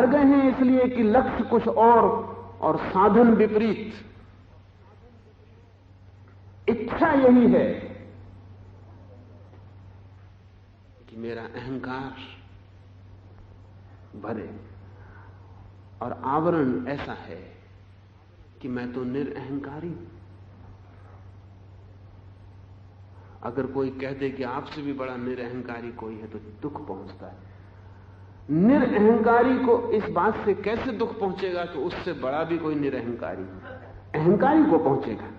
गए हैं, इसलिए कि लक्ष्य कुछ और साधन विपरीत। इच्छा यही है कि मेरा अहंकार भरे, और आवरण ऐसा है कि मैं तो निरअहंकारी हूं। अगर कोई कह दे कि आपसे भी बड़ा निरअहंकारी कोई है तो दुख पहुंचता है। निरअहंकारी को इस बात से कैसे दुख पहुंचेगा कि उससे बड़ा भी कोई निरअहंकारी, अहंकारी को पहुंचेगा।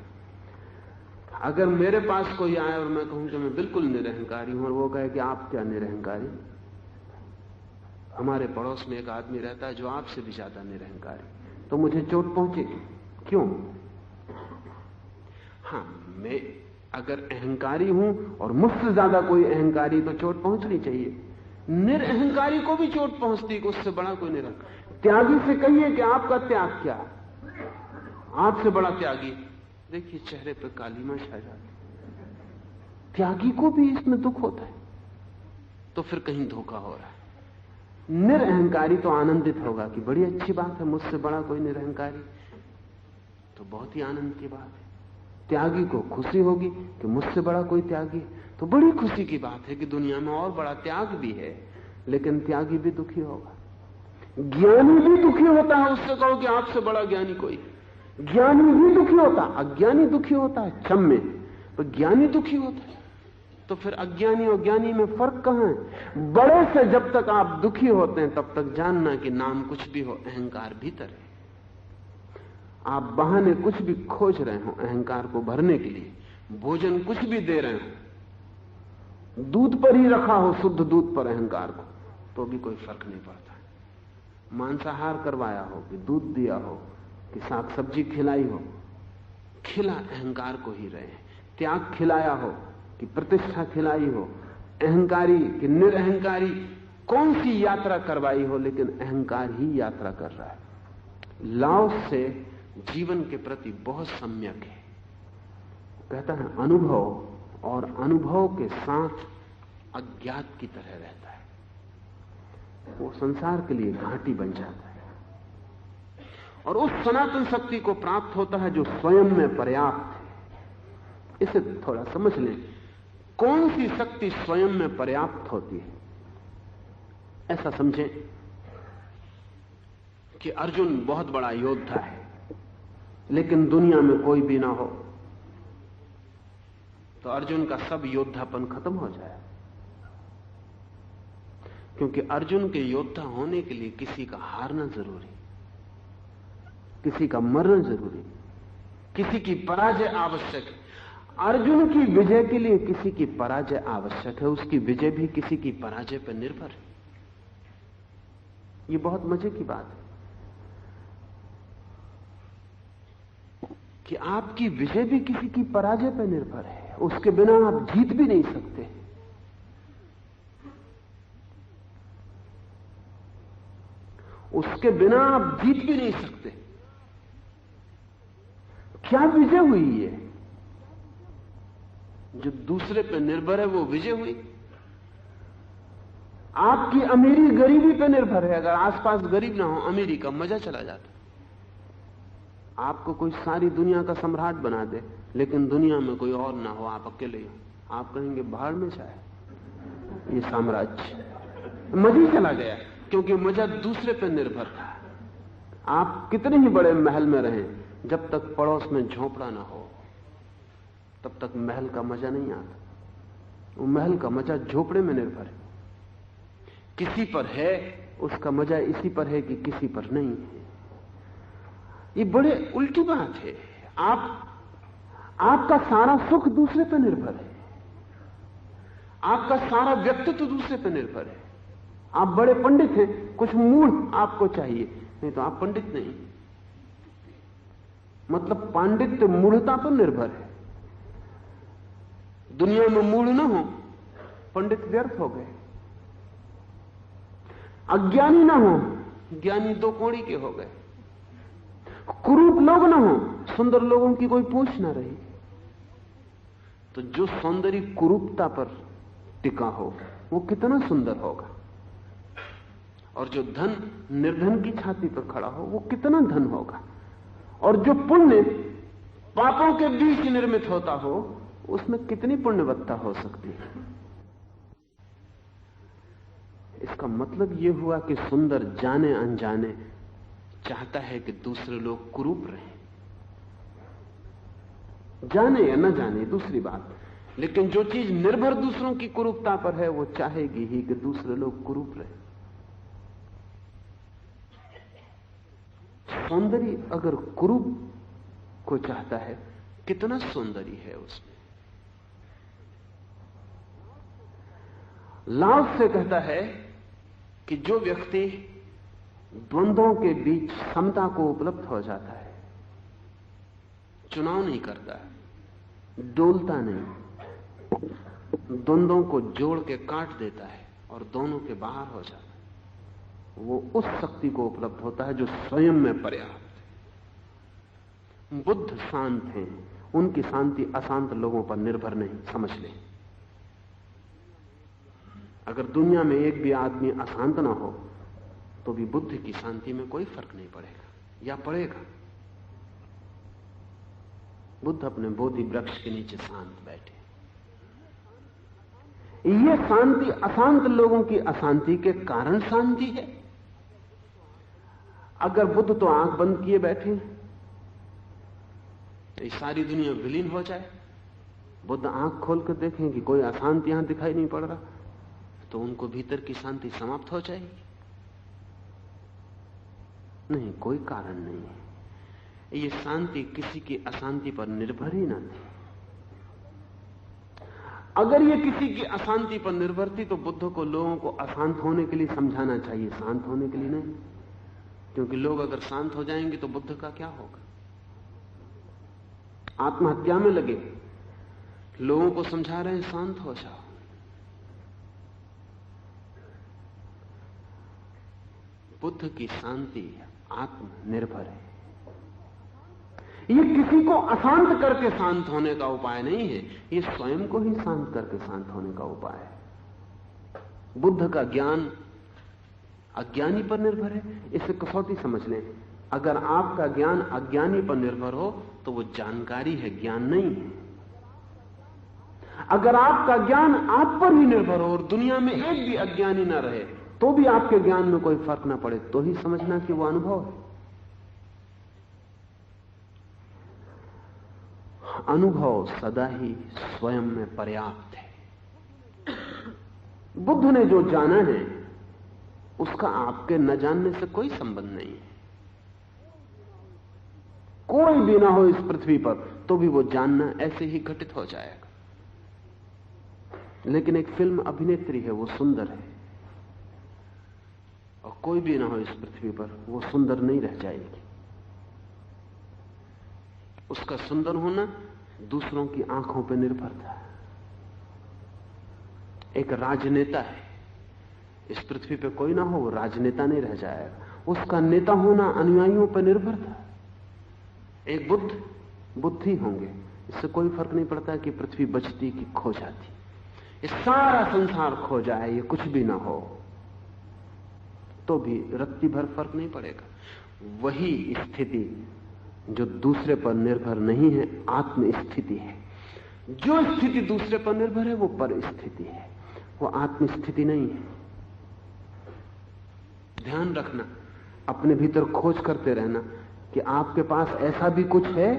अगर मेरे पास कोई आए और मैं कहूं कि मैं बिल्कुल निरअहंकारी हूं, और वो कहे कि आप क्या निरअहंकारी? हमारे पड़ोस में एक आदमी रहता है जो आपसे भी ज्यादा निरअहंकारी, तो मुझे चोट पहुंचेगी। क्यों? हां, मैं अगर अहंकारी हूं और मुझसे ज्यादा कोई अहंकारी, तो चोट पहुंचनी चाहिए। निरअहंकारी को भी चोट पहुंचती कि उससे बड़ा कोई निरअहंकारी। त्यागी से कहिए कि आपका त्याग क्या, आपसे बड़ा त्यागी, देखिए चेहरे पर कालीमा छा जाती। त्यागी को भी इसमें दुख होता है, तो फिर कहीं धोखा हो रहा है। निरअहंकारी तो आनंदित होगा कि बड़ी अच्छी बात है, मुझसे बड़ा कोई निरअहंकारी, तो बहुत ही आनंद की बात है। त्यागी को खुशी होगी कि मुझसे बड़ा कोई त्यागी, तो बड़ी खुशी की बात है कि दुनिया में और बड़ा त्याग भी है। लेकिन त्यागी भी दुखी होगा, ज्ञानी भी दुखी होता है। उससे कहो कि आपसे बड़ा ज्ञानी कोई, ज्ञानी भी दुखी होता, अज्ञानी दुखी होता है क्षम में, तो ज्ञानी दुखी होता है। तो फिर अज्ञानी और ज्ञानी में फर्क कहां है? बड़े से जब तक आप दुखी होते हैं तब तक जानना कि नाम कुछ भी हो, अहंकार भीतर है। आप बहाने कुछ भी खोज रहे हो अहंकार को भरने के लिए, भोजन कुछ भी दे रहे हो, दूध पर ही रखा हो, शुद्ध दूध पर अहंकार को, तो भी कोई फर्क नहीं पड़ता। मांसाहार करवाया हो कि दूध दिया हो कि साग सब्जी खिलाई हो, खिला अहंकार को ही रहे। त्याग खिलाया हो कि प्रतिष्ठा खिलाई हो, अहंकारी कि निरअहंकारी कौन सी यात्रा करवाई हो, लेकिन अहंकार ही यात्रा कर रहा है। लाओस से जीवन के प्रति बहुत सम्यक है। कहता है अनुभव, और अनुभव के साथ अज्ञात की तरह रहता है, वो संसार के लिए घाटी बन जाता है, और उस सनातन शक्ति को प्राप्त होता है जो स्वयं में पर्याप्त है। इसे थोड़ा समझ लें, कौन सी शक्ति स्वयं में पर्याप्त होती है? ऐसा समझें कि अर्जुन बहुत बड़ा योद्धा है, लेकिन दुनिया में कोई भी ना हो, तो अर्जुन का सब योद्धापन खत्म हो जाए। क्योंकि अर्जुन के योद्धा होने के लिए किसी का हारना जरूरी, किसी का मरना जरूरी, किसी की पराजय आवश्यक है। अर्जुन की विजय के लिए किसी की पराजय आवश्यक है, उसकी विजय भी किसी की पराजय पर निर्भर है। ये बहुत मजे की बात है कि आपकी विजय भी किसी की पराजय पर निर्भर है। उसके बिना आप जीत भी नहीं सकते। उसके बिना आप जीत भी नहीं सकते। क्या विजय हुई है? जो दूसरे पर निर्भर है वो विजय हुई। आपकी अमीरी गरीबी पर निर्भर है। अगर आसपास गरीब ना हो, अमीरी का मजा चला जाता। आपको कोई सारी दुनिया का सम्राट बना दे, लेकिन दुनिया में कोई और ना हो, आप अकेले हो, आप कहेंगे भाड़ में जाए ये साम्राज्य, मजा ही चला गया। क्योंकि मजा दूसरे पर निर्भर था। आप कितने ही बड़े महल में रहें, जब तक पड़ोस में झोंपड़ा ना हो तब तक महल का मजा नहीं आता। वो महल का मजा झोपड़े में निर्भर है। किसी पर है उसका मजा इसी पर है कि किसी पर नहीं है। ये बड़े उल्टी बात है। आपका सारा सुख दूसरे पर निर्भर है। आपका सारा व्यक्तित्व दूसरे पर निर्भर है। आप बड़े पंडित हैं, कुछ मूढ़ आपको चाहिए, नहीं तो आप पंडित नहीं। मतलब पांडित्य मूढ़ता पर निर्भर है। दुनिया में मूढ़ ना हो, पंडित व्यर्थ हो गए। अज्ञानी ना हो, ज्ञानी दो कोड़ी के हो गए। कुरूप लोग ना हो, सुंदर लोगों की कोई पूछ ना रही। तो जो सौंदर्य कुरूपता पर टिका हो वो कितना सुंदर होगा, और जो धन निर्धन की छाती पर खड़ा हो वो कितना धन होगा, और जो पुण्य पापों के बीच निर्मित होता हो उसमें कितनी पुण्यवत्ता हो सकती है। इसका मतलब यह हुआ कि सुंदर जाने अनजाने चाहता है कि दूसरे लोग कुरूप रहें। जाने या न जाने दूसरी बात, लेकिन जो चीज निर्भर दूसरों की कुरूपता पर है वो चाहेगी ही कि दूसरे लोग कुरूप रहें। सौंदर्य अगर कुरूप को चाहता है, कितना सौंदर्य है उसमें। लाओ से कहता है कि जो व्यक्ति द्वंद्वों के बीच समता को उपलब्ध हो जाता है, चुनाव नहीं करता, डोलता नहीं, द्वंद्वों को जोड़ के काट देता है और दोनों के बाहर हो जाता है, वो उस शक्ति को उपलब्ध होता है जो स्वयं में पर्याप्त है। बुद्ध शांत हैं, उनकी शांति अशांत लोगों पर निर्भर नहीं, समझ लें। अगर दुनिया में एक भी आदमी अशांत ना हो तो भी बुद्ध की शांति में कोई फर्क नहीं पड़ेगा, या पड़ेगा। बुद्ध अपने बोधि वृक्ष के नीचे शांत बैठे। यह शांति अशांत लोगों की अशांति के कारण शांति है। अगर बुद्ध तो आंख बंद किए बैठे तो ये सारी दुनिया विलीन हो जाए, बुद्ध आंख खोल कर देखें कि कोई अशांत यहां दिखाई नहीं पड़ रहा, तो उनको भीतर की शांति समाप्त हो जाएगी। नहीं, कोई कारण नहीं है। ये शांति किसी की अशांति पर निर्भर ही ना थी। अगर ये किसी की अशांति पर निर्भर थी तो बुद्ध को लोगों को अशांत होने के लिए समझाना चाहिए, शांत होने के लिए नहीं। क्योंकि लोग अगर शांत हो जाएंगे तो बुद्ध का क्या होगा? आत्महत्या में लगे, लोगों को समझा रहे हैं शांत हो जाओ। बुद्ध की शांति आत्मनिर्भर है। ये किसी को अशांत करके शांत होने का उपाय नहीं है, ये स्वयं को ही शांत करके शांत होने का उपाय है। बुद्ध का ज्ञान अज्ञानी पर निर्भर है, इसे कसौटी समझ लें। अगर आपका ज्ञान अज्ञानी पर निर्भर हो तो वो जानकारी है, ज्ञान नहीं है। अगर आपका ज्ञान आप पर ही निर्भर हो और दुनिया में एक भी अज्ञानी ना रहे तो भी आपके ज्ञान में कोई फर्क ना पड़े, तो ही समझना कि वो अनुभव है। अनुभव सदा ही स्वयं में पर्याप्त है। बुद्ध ने जो जाना है उसका आपके न जानने से कोई संबंध नहीं है। कोई भी ना हो इस पृथ्वी पर तो भी वो जानना ऐसे ही घटित हो जाएगा। लेकिन एक फिल्म अभिनेत्री है, वो सुंदर है, और कोई भी ना हो इस पृथ्वी पर, वो सुंदर नहीं रह जाएगी। उसका सुंदर होना दूसरों की आंखों पर निर्भर था। एक राजनेता है, इस पृथ्वी पे कोई ना हो, वो राजनेता नहीं रह जाएगा। उसका नेता होना अनुयायियों पर निर्भर था। एक बुद्ध ही होंगे, इससे कोई फर्क नहीं पड़ता कि पृथ्वी बचती कि खो जाती। ये सारा संसार खो जाए, ये कुछ भी ना हो, तो भी रत्ती भर फर्क नहीं पड़ेगा। वही स्थिति जो दूसरे पर निर्भर नहीं है, आत्म स्थिति है। जो स्थिति दूसरे पर निर्भर है वो पर स्थिति है, वो आत्म स्थिति नहीं है। ध्यान रखना, अपने भीतर खोज करते रहना कि आपके पास ऐसा भी कुछ है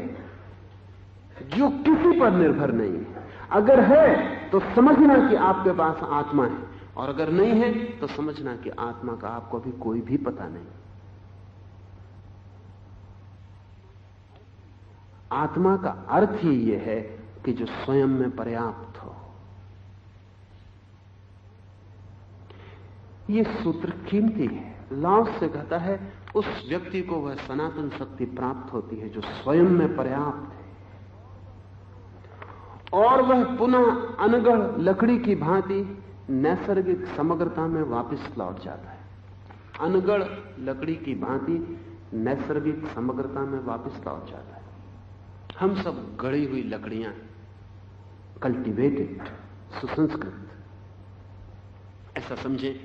जो किसी पर निर्भर नहीं है। अगर है तो समझना कि आपके पास आत्मा है, और अगर नहीं है तो समझना कि आत्मा का आपको अभी कोई भी पता नहीं। आत्मा का अर्थ ही यह है कि जो स्वयं में पर्याप्त हो। यह सूत्र कीमती है। लाओस से कहता है उस व्यक्ति को वह सनातन शक्ति प्राप्त होती है जो स्वयं में पर्याप्त है, और वह पुनः अनगढ़ लकड़ी की भांति नैसर्गिक समग्रता में वापस लौट जाता है। अनगढ़ लकड़ी की भांति नैसर्गिक समग्रता में वापस लौट जाता है। हम सब गढ़ी हुई लकड़ियां, कल्टीवेटेड, सुसंस्कृत। ऐसा समझें,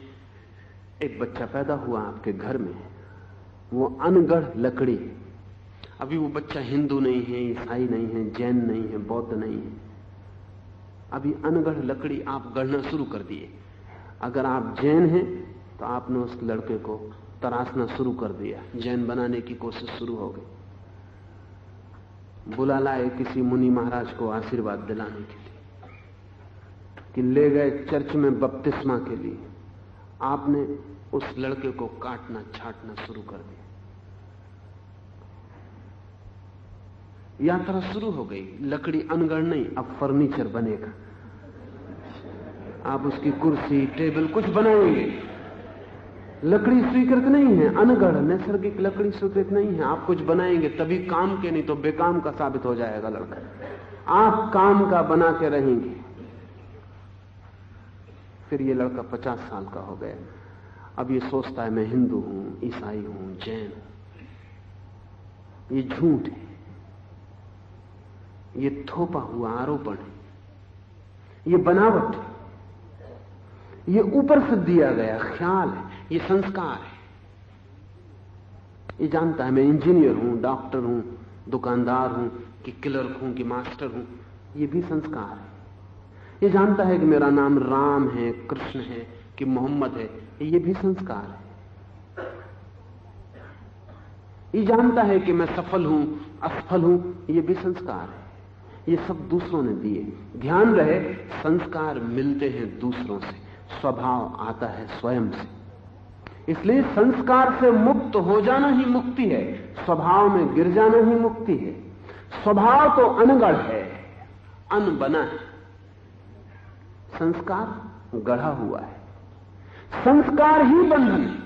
एक बच्चा पैदा हुआ आपके घर में, वो अनगढ़ लकड़ी। अभी वो बच्चा हिंदू नहीं है, ईसाई नहीं है, जैन नहीं है, बौद्ध नहीं है। अभी अनगढ़ लकड़ी आप गढ़ना शुरू कर दिए। अगर आप जैन हैं तो आपने उस लड़के को तराशना शुरू कर दिया, जैन बनाने की कोशिश शुरू हो गई। बुला लाए किसी मुनि महाराज को आशीर्वाद दिलाने के लिए, कि ले गए चर्च में बपतिस्मा के लिए, आपने उस लड़के को काटना छाटना शुरू कर दिया। यात्रा शुरू हो गई। लकड़ी अनगढ़ नहीं, अब फर्नीचर बनेगा। आप उसकी कुर्सी टेबल कुछ बनाएंगे। लकड़ी स्वीकृत नहीं है, अनगढ़ नैसर्गिक लकड़ी स्वीकृत नहीं है। आप कुछ बनाएंगे तभी काम के, नहीं तो बेकाम का साबित हो जाएगा लड़का। आप काम का बना के रहेंगे। फिर ये लड़का 50 साल का हो गया। अब ये सोचता है मैं हिंदू हूं, ईसाई हूं, जैन हूं। ये झूठ है, ये थोपा हुआ आरोपण है, ये बनावट है, ये ऊपर से दिया गया ख्याल है, ये संस्कार है। ये जानता है मैं इंजीनियर हूं, डॉक्टर हूं, दुकानदार हूं, कि क्लर्क हूं, कि मास्टर हूं, ये भी संस्कार है। ये जानता है कि मेरा नाम राम है, कृष्ण है, कि मोहम्मद है, ये भी संस्कार है। ये जानता है कि मैं सफल हूं, असफल हूं, ये भी संस्कार है। ये सब दूसरों ने दिए। ध्यान रहे, संस्कार मिलते हैं दूसरों से, स्वभाव आता है स्वयं से। इसलिए संस्कार से मुक्त हो जाना ही मुक्ति है, स्वभाव में गिर जाना ही मुक्ति है। स्वभाव तो अनगढ़ है, अनबना है, संस्कार गढ़ा हुआ है। संस्कार ही बंधन है।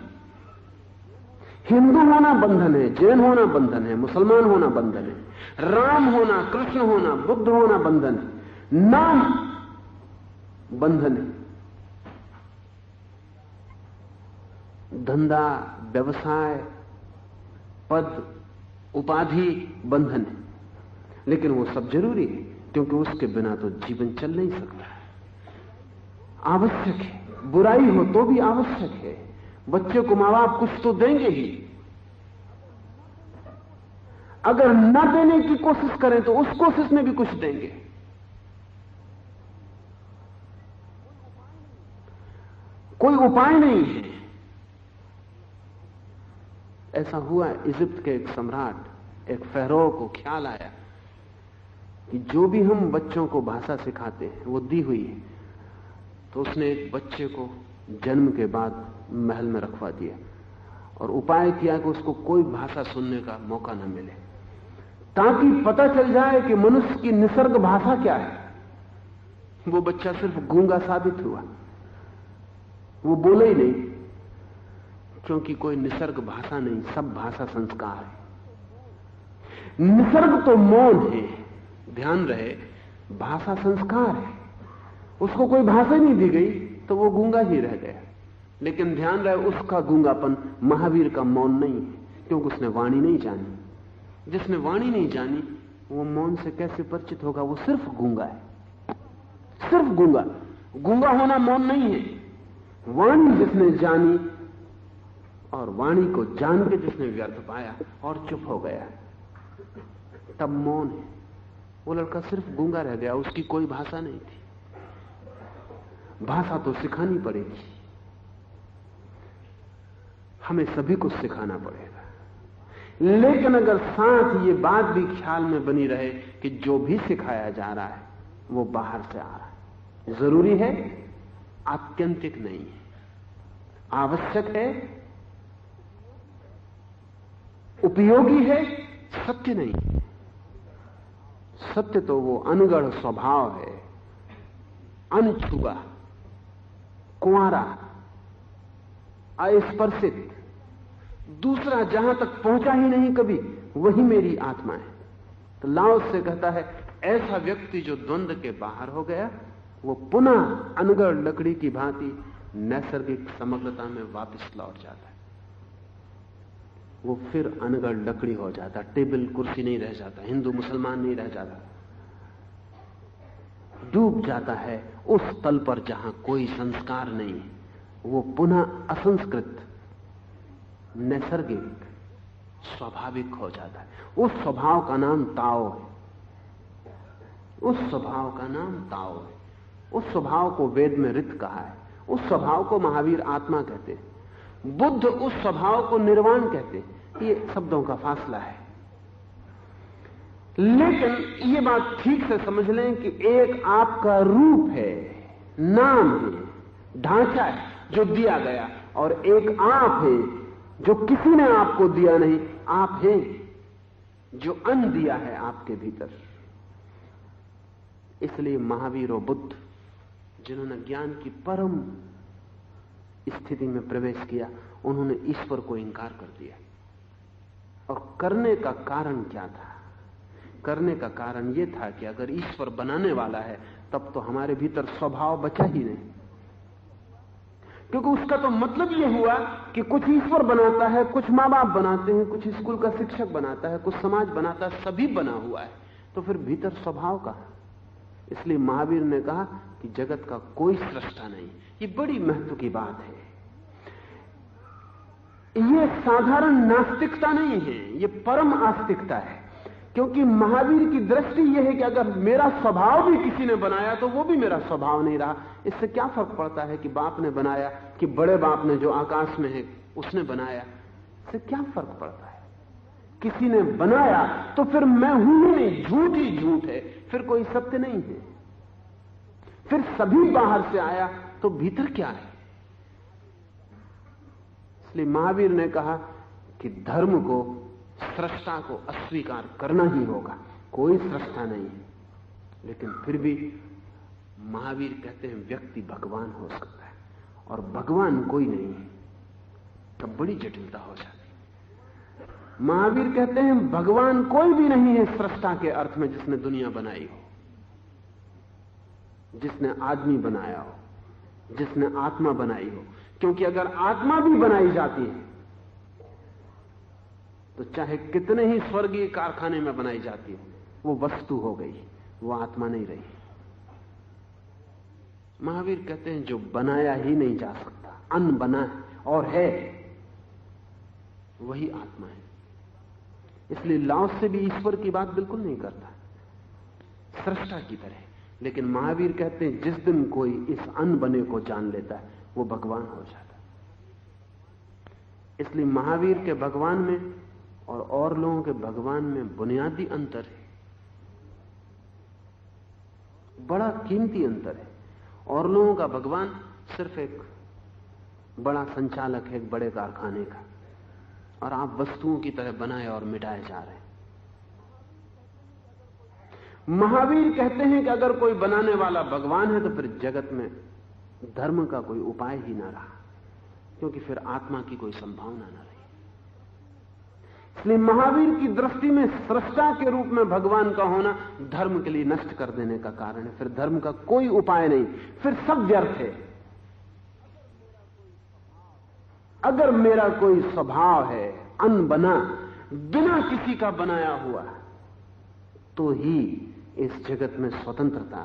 हिंदू होना बंधन है, जैन होना बंधन है, मुसलमान होना बंधन है, राम होना, कृष्ण होना, बुद्ध होना बंधन है, नाम बंधन है, धंधा, व्यवसाय, पद, उपाधि बंधन है। लेकिन वो सब जरूरी है, क्योंकि उसके बिना तो जीवन चल नहीं सकता। आवश्यक है, बुराई हो तो भी आवश्यक है। बच्चे को मां बाप कुछ तो देंगे ही। अगर न देने की कोशिश करें तो उस कोशिश में भी कुछ देंगे। कोई उपाय नहीं है। ऐसा हुआ, इजिप्ट के एक सम्राट, एक फेरो को ख्याल आया कि जो भी हम बच्चों को भाषा सिखाते हैं वो दी हुई है। तो उसने एक बच्चे को जन्म के बाद महल में रखवा दिया और उपाय किया कि उसको कोई भाषा सुनने का मौका न मिले, ताकि पता चल जाए कि मनुष्य की निसर्ग भाषा क्या है। वो बच्चा सिर्फ गूंगा साबित हुआ, वो बोले ही नहीं, क्योंकि कोई निसर्ग भाषा नहीं, सब भाषा संस्कार है। निसर्ग तो मौन है, ध्यान रहे, भाषा संस्कार है। उसको कोई भाषा नहीं दी गई तो वो गूंगा ही रह गया। लेकिन ध्यान रहे, उसका गूंगापन महावीर का मौन नहीं है, क्योंकि उसने वाणी नहीं जानी। जिसने वाणी नहीं जानी वो मौन से कैसे परिचित होगा? वो सिर्फ गूंगा है, सिर्फ गूंगा। गूंगा होना मौन नहीं है। वाणी जिसने जानी और वाणी को जान के जिसने व्यर्थ पाया और चुप हो गया, तब मौन है। वो लड़का सिर्फ गूंगा रह गया, उसकी कोई भाषा नहीं थी। भाषा तो सिखानी पड़ेगी, हमें सभी को सिखाना पड़ेगा। लेकिन अगर साथ ये बात भी ख्याल में बनी रहे कि जो भी सिखाया जा रहा है वो बाहर से आ रहा है, जरूरी है, आत्यंतिक नहीं है, आवश्यक है, उपयोगी है, सत्य नहीं है। सत्य तो वो अनगढ़ स्वभाव है, अनछुआ, कुंवारा, अस्पर्शित, दूसरा जहां तक पहुंचा ही नहीं कभी, वही मेरी आत्मा है। तो लाओ से कहता है, ऐसा व्यक्ति जो द्वंद्व के बाहर हो गया, वो पुनः अनगढ़ लकड़ी की भांति नैसर्गिक समग्रता में वापस लौट जाता है। वो फिर अनगढ़ लकड़ी हो जाता, टेबल कुर्सी नहीं रह जाता, हिंदू मुसलमान नहीं रह जाता, डूब जाता है उस तल पर जहां कोई संस्कार नहीं है। वो पुनः असंस्कृत, नैसर्गिक, स्वाभाविक हो जाता है। उस स्वभाव का नाम ताओ है, उस स्वभाव का नाम ताओ है। उस स्वभाव को वेद में रित कहा है, उस स्वभाव को महावीर आत्मा कहते हैं, बुद्ध उस स्वभाव को निर्वाण कहते हैं। ये शब्दों का फासला है, लेकिन ये बात ठीक से समझ लें कि एक आपका रूप है, नाम है, ढांचा है जो दिया गया, और एक आप है जो किसी ने आपको दिया नहीं, आप हैं जो अन्न दिया है आपके भीतर। इसलिए महावीर और बुद्ध, जिन्होंने ज्ञान की परम स्थिति में प्रवेश किया, उन्होंने ईश्वर को इंकार कर दिया। और करने का कारण क्या था? करने का कारण यह था कि अगर ईश्वर बनाने वाला है तब तो हमारे भीतर स्वभाव बचा ही नहीं, क्योंकि उसका तो मतलब यह हुआ कि कुछ ईश्वर बनाता है, कुछ मां बाप बनाते हैं, कुछ स्कूल का शिक्षक बनाता है, कुछ समाज बनाता है, सभी बना हुआ है, तो फिर भीतर स्वभाव का। इसलिए महावीर ने कहा कि जगत का कोई सृष्टा नहीं। ये बड़ी महत्व की बात है। ये साधारण नास्तिकता नहीं है, ये परम आस्तिकता है। क्योंकि महावीर की दृष्टि यह है कि अगर मेरा स्वभाव भी किसी ने बनाया तो वो भी मेरा स्वभाव नहीं रहा। इससे क्या फर्क पड़ता है कि बाप ने बनाया, कि बड़े बाप ने जो आकाश में है उसने बनाया? इससे क्या फर्क पड़ता है? किसी ने बनाया तो फिर मैं हूं ही नहीं, झूठ ही झूठ है, फिर कोई सत्य नहीं है। फिर सभी बाहर से आया तो भीतर क्या है? इसलिए महावीर ने कहा कि धर्म को, सृष्टा को अस्वीकार करना ही होगा। कोई सृष्टा नहीं है, लेकिन फिर भी महावीर कहते हैं व्यक्ति भगवान हो सकता है, और भगवान कोई नहीं है, तब बड़ी जटिलता हो जाती है। महावीर कहते हैं भगवान कोई भी नहीं है सृष्टा के अर्थ में, जिसने दुनिया बनाई हो, जिसने आदमी बनाया हो, जिसने आत्मा बनाई हो। क्योंकि अगर आत्मा भी बनाई जाती है तो चाहे कितने ही स्वर्गीय कारखाने में बनाई जाती हो, वो वस्तु हो गई, वो आत्मा नहीं रही। महावीर कहते हैं जो बनाया ही नहीं जा सकता, अन्न बना है और है, वही आत्मा है। इसलिए लाओ से भी ईश्वर की बात बिल्कुल नहीं करता, सृष्टा की तरह। लेकिन महावीर कहते हैं जिस दिन कोई इस अन्न बने को जान लेता है वो भगवान हो जाता है। इसलिए महावीर के भगवान में और लोगों के भगवान में बुनियादी अंतर है, बड़ा कीमती अंतर है। और लोगों का भगवान सिर्फ एक बड़ा संचालक है, एक बड़े कारखाने का, और आप वस्तुओं की तरह बनाए और मिटाए जा रहे हैं। महावीर कहते हैं कि अगर कोई बनाने वाला भगवान है तो फिर जगत में धर्म का कोई उपाय ही ना रहा, क्योंकि फिर आत्मा की कोई संभावना न रही। इसलिए महावीर की दृष्टि में सृष्टा के रूप में भगवान का होना धर्म के लिए नष्ट कर देने का कारण है। फिर धर्म का कोई उपाय नहीं, फिर सब व्यर्थ है। अगर मेरा कोई स्वभाव है अनबना, बिना किसी का बनाया हुआ, तो ही इस जगत में स्वतंत्रता,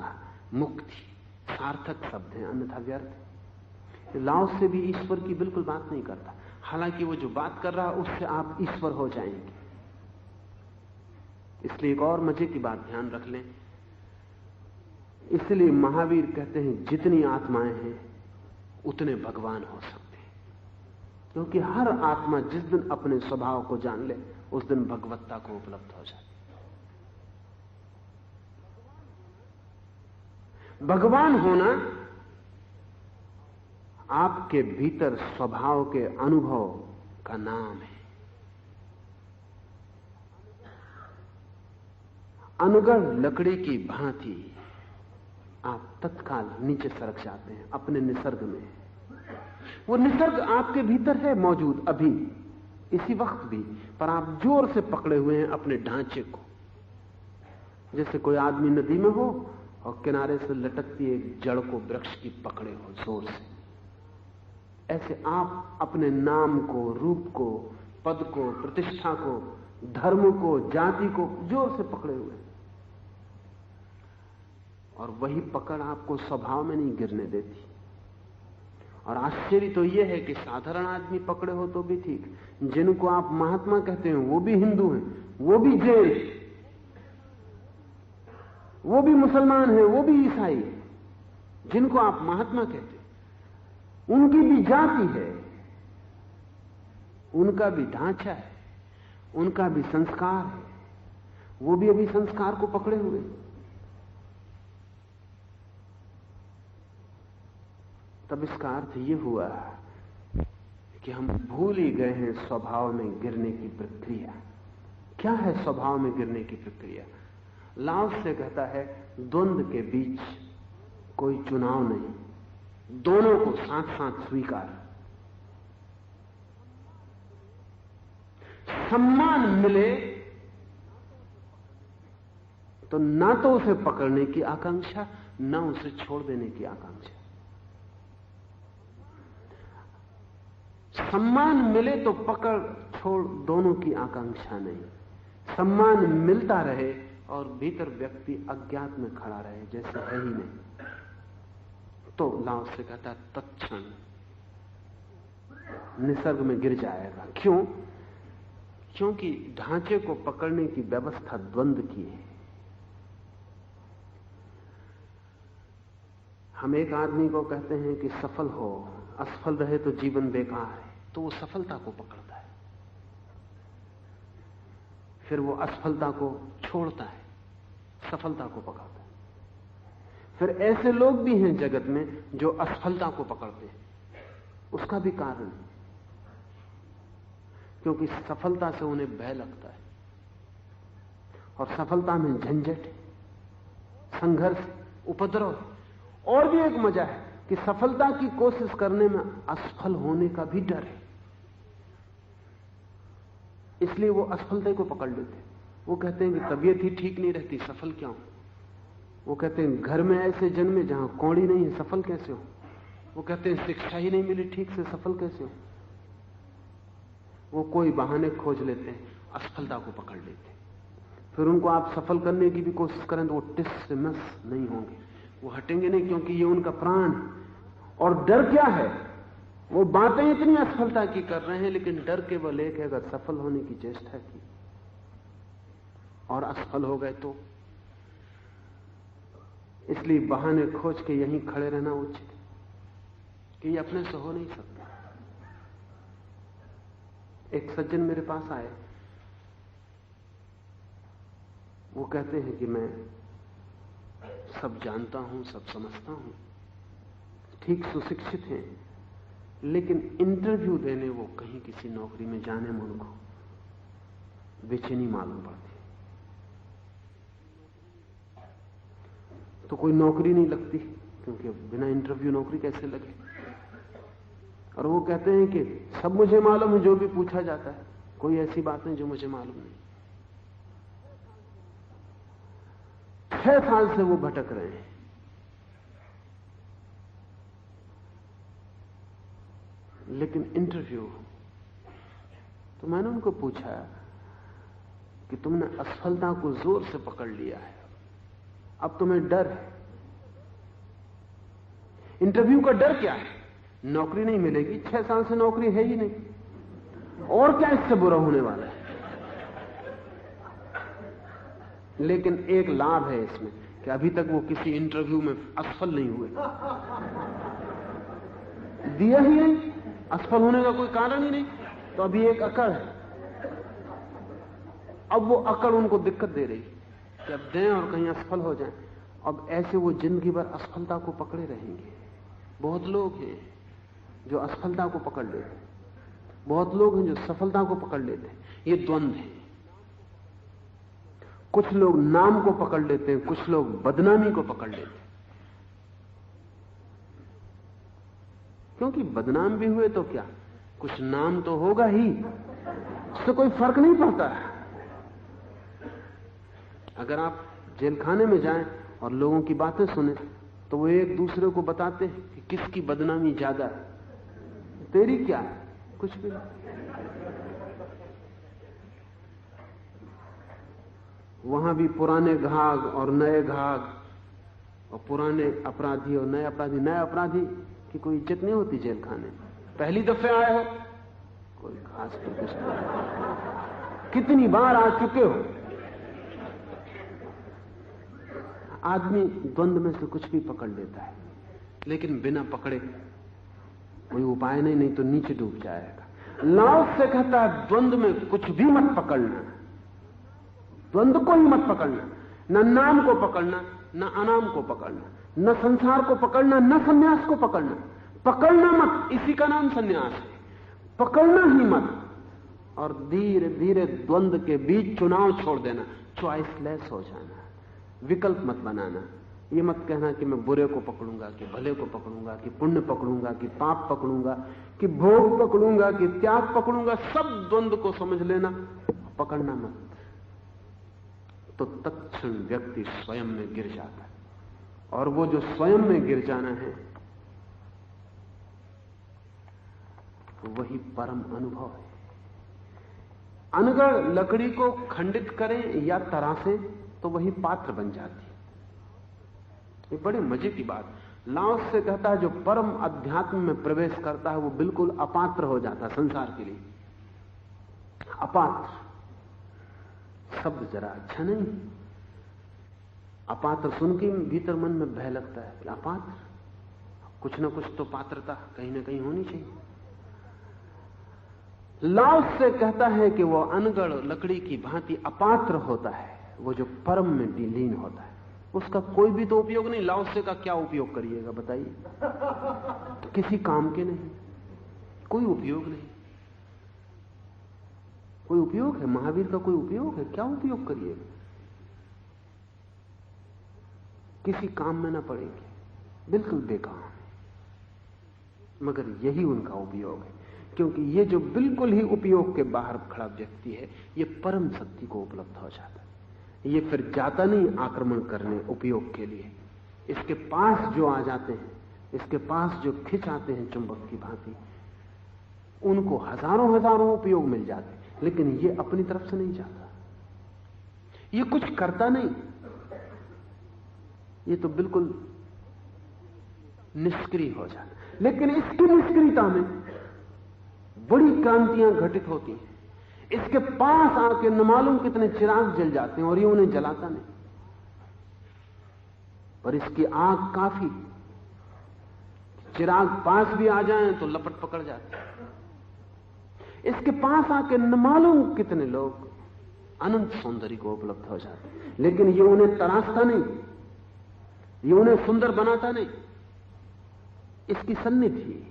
मुक्ति, सार्थक शब्द है, अन्यथा व्यर्थ। लाओस से भी ईश्वर की बिल्कुल बात नहीं करता, हालांकि वो जो बात कर रहा है उससे आप ईश्वर हो जाएंगे। इसलिए एक और मजे की बात ध्यान रख लें, इसलिए महावीर कहते हैं जितनी आत्माएं हैं उतने भगवान हो सकते हैं, क्योंकि हर आत्मा जिस दिन अपने स्वभाव को जान ले उस दिन भगवत्ता को उपलब्ध हो जाती। भगवान होना आपके भीतर स्वभाव के अनुभव का नाम है। अनगढ़ लकड़ी की भांति आप तत्काल नीचे सरक जाते हैं अपने निसर्ग में। वो निसर्ग आपके भीतर है मौजूद अभी इसी वक्त भी, पर आप जोर से पकड़े हुए हैं अपने ढांचे को। जैसे कोई आदमी नदी में हो और किनारे से लटकती एक जड़ को वृक्ष की पकड़े हो जोर से, ऐसे आप अपने नाम को, रूप को, पद को, प्रतिष्ठा को, धर्म को, जाति को जोर से पकड़े हुए हैं। और वही पकड़ आपको स्वभाव में नहीं गिरने देती। और आश्चर्य तो यह है कि साधारण आदमी पकड़े हो तो भी ठीक, जिनको आप महात्मा कहते हैं वो भी हिंदू हैं, वो भी जैन, वो भी मुसलमान हैं, वो भी ईसाई, जिनको आप महात्मा कहते हैं उनकी भी जाति है, उनका भी ढांचा है, उनका भी संस्कार है, वो भी अभी संस्कार को पकड़े हुए। तब इसका अर्थ यह हुआ कि हम भूल ही गए हैं स्वभाव में गिरने की प्रक्रिया। क्या है स्वभाव में गिरने की प्रक्रिया? लाओस से कहता है द्वंद्व के बीच कोई चुनाव नहीं, दोनों को साथ साथ स्वीकार। सम्मान मिले तो ना तो उसे पकड़ने की आकांक्षा, ना उसे छोड़ देने की आकांक्षा। सम्मान मिले तो पकड़ छोड़ दोनों की आकांक्षा नहीं। सम्मान मिलता रहे और भीतर व्यक्ति अज्ञात में खड़ा रहे जैसे है ही नहीं, तो लाओस से कहता तत्क्षण निसर्ग में गिर जाएगा। क्यों? क्योंकि ढांचे को पकड़ने की व्यवस्था द्वंद्व की है। हम एक आदमी को कहते हैं कि सफल हो, असफल रहे तो जीवन बेकार है, तो वो सफलता को पकड़ता है, फिर वो असफलता को छोड़ता है, सफलता को पकड़ता है। फिर ऐसे लोग भी हैं जगत में जो असफलता को पकड़ते हैं, उसका भी कारण है, क्योंकि सफलता से उन्हें भय लगता है और सफलता में झंझट, संघर्ष, उपद्रव। और भी एक मजा है कि सफलता की कोशिश करने में असफल होने का भी डर है, इसलिए वो असफलता को पकड़ लेते हैं। वो कहते हैं कि तबीयत ही ठीक नहीं रहती, सफल क्या हो? वो कहते हैं घर में ऐसे जन्मे जहां कौड़ी नहीं है, सफल कैसे हो? वो कहते हैं शिक्षा ही नहीं मिली ठीक से, सफल कैसे हो? वो कोई बहाने खोज लेते हैं, असफलता को पकड़ लेते हैं। फिर उनको आप सफल करने की भी कोशिश करें तो वो टिस से मस नहीं होंगे, वो हटेंगे नहीं, क्योंकि ये उनका प्राण। और डर क्या है? वो बातें इतनी असफलता की कर रहे हैं, लेकिन डर केवल एक है, अगर सफल होने की चेष्टा की और असफल हो गए तो। इसलिए बहाने खोज के यहीं खड़े रहना उचित कि ये अपने से हो नहीं सकता। एक सज्जन मेरे पास आए, वो कहते हैं कि मैं सब जानता हूं, सब समझता हूं, ठीक सुशिक्षित हैं, लेकिन इंटरव्यू देने वो कहीं किसी नौकरी में जाने में उनको बेचैनी मालूम पड़ती, तो कोई नौकरी नहीं लगती, क्योंकि बिना इंटरव्यू नौकरी कैसे लगे? और वो कहते हैं कि सब मुझे मालूम है, जो भी पूछा जाता है, कोई ऐसी बात नहीं जो मुझे मालूम नहीं। 6 साल से वो भटक रहे हैं। लेकिन इंटरव्यू, तो मैंने उनको पूछा कि तुमने असफलता को जोर से पकड़ लिया है, अब तुम्हें डर है। इंटरव्यू का डर क्या है? नौकरी नहीं मिलेगी, 6 साल से नौकरी है ही नहीं, और क्या इससे बुरा होने वाला है। लेकिन एक लाभ है इसमें कि अभी तक वो किसी इंटरव्यू में असफल नहीं हुए। दिया ही नहीं, असफल होने का कोई कारण ही नहीं, तो अभी एक अकड़ है। अब वो अकड़ उनको दिक्कत दे रही कि अब दें और कहीं असफल हो जाएं। अब ऐसे वो जिंदगी भर असफलता को पकड़े रहेंगे। बहुत लोग हैं जो असफलता को पकड़ लेते हैं, बहुत लोग हैं जो सफलता को पकड़ लेते हैं। ये द्वंद्व है। कुछ लोग नाम को पकड़ लेते हैं, कुछ लोग बदनामी को पकड़ लेते हैं। क्योंकि बदनाम भी हुए तो क्या, कुछ नाम तो होगा ही, उससे कोई फर्क नहीं पड़ता। अगर आप जेल खाने में जाएं और लोगों की बातें सुने तो वो एक दूसरे को बताते हैं कि किसकी बदनामी ज्यादा है। तेरी क्या है? कुछ भी नहीं। वहां भी पुराने घाघ और नए घाघ, और पुराने अपराधी और नए अपराधी। नए अपराधी की कोई इज्जत नहीं होती जेल खाने में। पहली दफे आए हो, कोई खास प्रतिष्ठा नहीं। कितनी बार आ चुके हो। आदमी द्वंद्व में से कुछ भी पकड़ लेता है, लेकिन बिना पकड़े कोई उपाय नहीं तो नीचे डूब जाएगा। लाओ से कहता है द्वंद्व में कुछ भी मत पकड़ना, द्वंद्व को ही मत पकड़ना, न नाम को पकड़ना, न अनाम को पकड़ना, न संसार को पकड़ना, न सन्यास को पकड़ना। पकड़ना मत, इसी का नाम सन्यास है। पकड़ना ही मत, और धीरे धीरे द्वंद्व के बीच चुनाव छोड़ देना, चॉइसलेस हो जाना, विकल्प मत बनाना। ये मत कहना कि मैं बुरे को पकड़ूंगा, कि भले को पकड़ूंगा, कि पुण्य पकड़ूंगा, कि पाप पकड़ूंगा, कि भोग पकड़ूंगा, कि त्याग पकड़ूंगा। सब द्वंद्व को समझ लेना, पकड़ना मत। तो तत्क्षण व्यक्ति स्वयं में गिर जाता है, और वो जो स्वयं में गिर जाना है वही परम अनुभव है। अनगढ़ लकड़ी को खंडित करें या तराशें तो वही पात्र बन जाती है। ये बड़े मजे की बात। लाओस से कहता है जो परम अध्यात्म में प्रवेश करता है वो बिल्कुल अपात्र हो जाता है संसार के लिए। अपात्र शब्द जरा अच्छा नहीं। अपात्र सुन के भीतर मन में भय लगता है कि अपात्र, कुछ ना कुछ तो पात्रता कहीं ना कहीं होनी चाहिए। लाओस से कहता है कि वो अनगढ़ लकड़ी की भांति अपात्र होता है, वो जो परम में विलीन होता है, उसका कोई भी तो उपयोग नहीं। लाओस से का क्या उपयोग करिएगा बताइए? तो किसी काम के नहीं, कोई उपयोग नहीं। कोई उपयोग है? महावीर का कोई उपयोग है? क्या उपयोग करिएगा? किसी काम में ना पड़ेंगे, बिल्कुल बेकार। मगर यही उनका उपयोग है, क्योंकि ये जो बिल्कुल ही उपयोग के बाहर खड़ा व्यक्ति है, ये परम शक्ति को उपलब्ध हो जाता है। ये फिर जाता नहीं आक्रमण करने उपयोग के लिए। इसके पास जो आ जाते हैं, इसके पास जो खिंच आते हैं चुंबक की भांति, उनको हजारों हजारों उपयोग मिल जाते हैं, लेकिन ये अपनी तरफ से नहीं जाता। ये कुछ करता नहीं, ये तो बिल्कुल निष्क्रिय हो जाता। लेकिन इसकी निष्क्रियता में बड़ी क्रांतियां घटित होती हैं। इसके पास आके न मालूम कितने चिराग जल जाते हैं और ये उन्हें जलाता नहीं, पर इसकी आग काफी, चिराग पास भी आ जाएं तो लपट पकड़ जाते हैं। इसके पास आके न मालूम कितने लोग अनंत सौंदर्य को उपलब्ध हो जाते हैं, लेकिन ये उन्हें तराशता नहीं, ये उन्हें सुंदर बनाता नहीं। इसकी सन्निधि,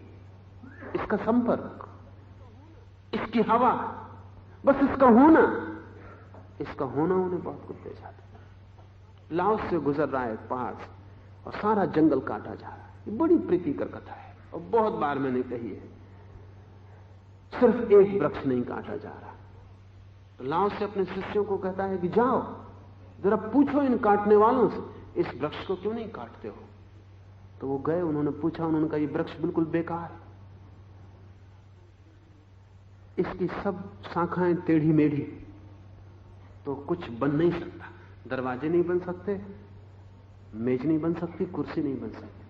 इसका संपर्क, इसकी हवा, बस इसका होना उन्हें बहुत कुछ दे जाता है। लाओस से गुजर रहा है एक पहाड़ से और सारा जंगल काटा जा रहा है। ये बड़ी प्रीतिकर कथा है और बहुत बार मैंने कही है। सिर्फ एक वृक्ष नहीं काटा जा रहा। तो लाओ से अपने शिष्यों को कहता है कि जाओ जरा पूछो इन काटने वालों से, इस वृक्ष को क्यों नहीं काटते हो। तो वो गए, उन्होंने पूछा, उन्होंने कहा ये वृक्ष बिल्कुल बेकार है, इसकी सब शाखाएं टेढ़ी मेढ़ी, तो कुछ बन नहीं सकता, दरवाजे नहीं बन सकते, मेज नहीं बन सकती, कुर्सी नहीं बन सकती।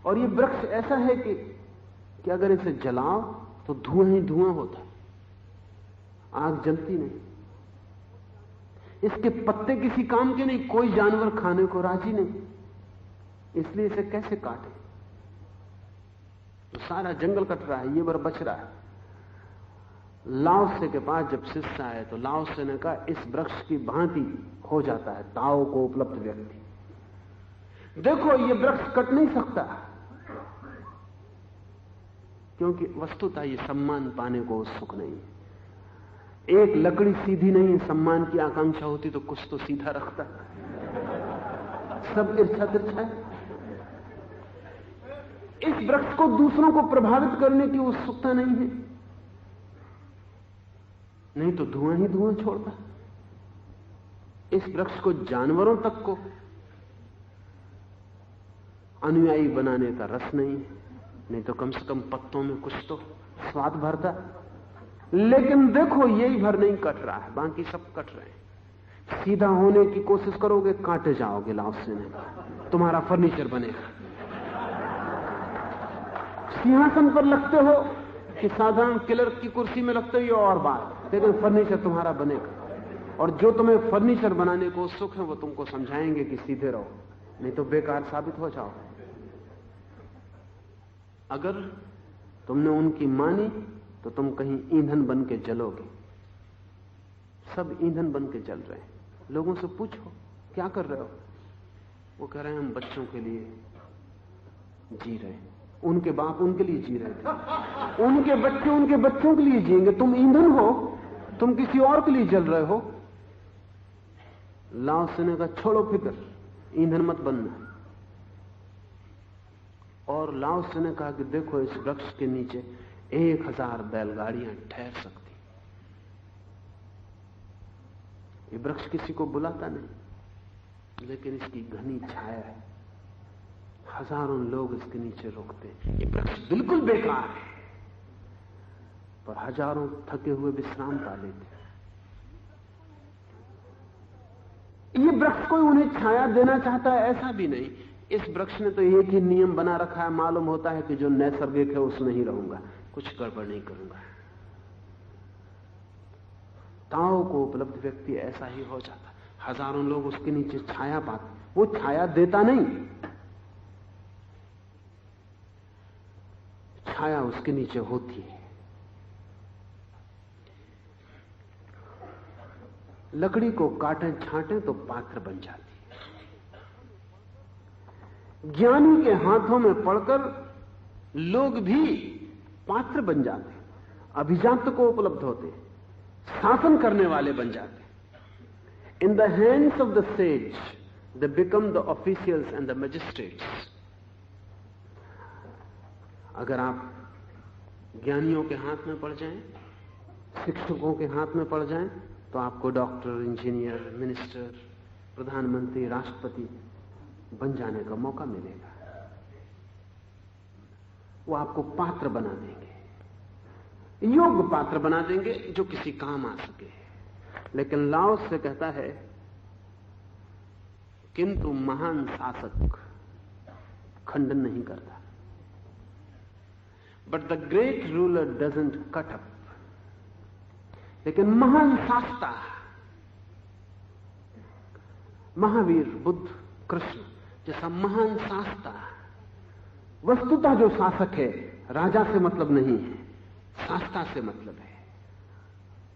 और ये वृक्ष ऐसा है कि अगर इसे जलाओ तो धुआं ही धुआं होता है, आग जलती नहीं। इसके पत्ते किसी काम के नहीं, कोई जानवर खाने को राजी नहीं, इसलिए इसे कैसे काटे। तो सारा जंगल कट रहा है, ये बर बच रहा है। लाओसे के पास जब शिष्य आए तो लाओसे ने कहा इस वृक्ष की भांति हो जाता है ताओ को उपलब्ध व्यक्ति। देखो ये वृक्ष कट नहीं सकता, क्योंकि वस्तुतः ये सम्मान पाने को उत्सुक नहीं है। एक लकड़ी सीधी नहीं, सम्मान की आकांक्षा होती तो कुछ तो सीधा रखता, सब इर्छा तिरछा है। इस वृक्ष को दूसरों को प्रभावित करने की उत्सुकता नहीं है, नहीं तो धुआं ही धुआं छोड़ता। इस वृक्ष को जानवरों तक को अनुयायी बनाने का रस नहीं है, नहीं तो कम से कम पत्तों में कुछ तो स्वाद भरता। लेकिन देखो यही भर नहीं कट रहा है, बाकी सब कट रहे हैं। सीधा होने की कोशिश करोगे काटे जाओगे। लाओसे ने तुम्हारा फर्नीचर बनेगा। सिंहासन पर लगते हो कि साधारण किलर की कुर्सी में लगते हो, ये और बात, लेकिन फर्नीचर तुम्हारा बनेगा। और जो तुम्हें फर्नीचर बनाने को सुख है वो तुमको समझाएंगे कि सीधे रहो, नहीं तो बेकार साबित हो जाओ। अगर तुमने उनकी मानी तो तुम कहीं ईंधन बन के जलोगे। सब ईंधन बन के जल रहे हैं। लोगों से पूछो क्या कर रहे हो, वो कह रहे हैं हम बच्चों के लिए जी रहे हैं। उनके बाप उनके लिए जी रहे थे, उनके बच्चे उनके बच्चों के लिए जिएंगे। तुम ईंधन हो, तुम किसी और के लिए जल रहे हो। लाओसे ने कहा छोड़ो फिक्र, ईंधन मत बनना। और लाओसे ने कहा कि देखो इस वृक्ष के नीचे 1000 बैलगाड़ियां ठहर सकती। ये वृक्ष किसी को बुलाता नहीं, लेकिन इसकी घनी छाया है, हजारों लोग इसके नीचे रुकते हैं। ये वृक्ष बिल्कुल बेकार है, पर हजारों थके हुए विश्राम पा लेते। ये वृक्ष कोई उन्हें छाया देना चाहता है ऐसा भी नहीं। इस वृक्ष ने तो एक ही नियम बना रखा है, मालूम होता है कि जो नैसर्गिक है उसमें ही रहूंगा, कुछ गड़बड़ नहीं करूंगा। ताओ को उपलब्ध व्यक्ति ऐसा ही हो जाता। हजारों लोग उसके नीचे छाया पाते, वो छाया देता नहीं, छाया उसके नीचे होती है। लकड़ी को काटें छांटें तो पात्र बन जाती है। ज्ञानी के हाथों में पड़कर लोग भी पात्र बन जाते, अभिजात को उपलब्ध होते, शासन करने वाले बन जाते। In the hands of the says they become the officials and the magistrates. अगर आप ज्ञानियों के हाथ में पड़ जाएं, शिक्षकों के हाथ में पड़ जाएं, तो आपको डॉक्टर, इंजीनियर, मिनिस्टर, प्रधानमंत्री, राष्ट्रपति बन जाने का मौका मिलेगा। वो आपको पात्र बना देंगे, योग्य पात्र बना देंगे जो किसी काम आ सके। लेकिन लाओस से कहता है किंतु महान शासक खंडन नहीं करता। But the great ruler doesn't cut up. लेकिन महान शासता, महावीर, बुद्ध, कृष्ण जैसा महान शासता, वस्तुतः जो शासक है राजा से मतलब नहीं है, शासता से मतलब है।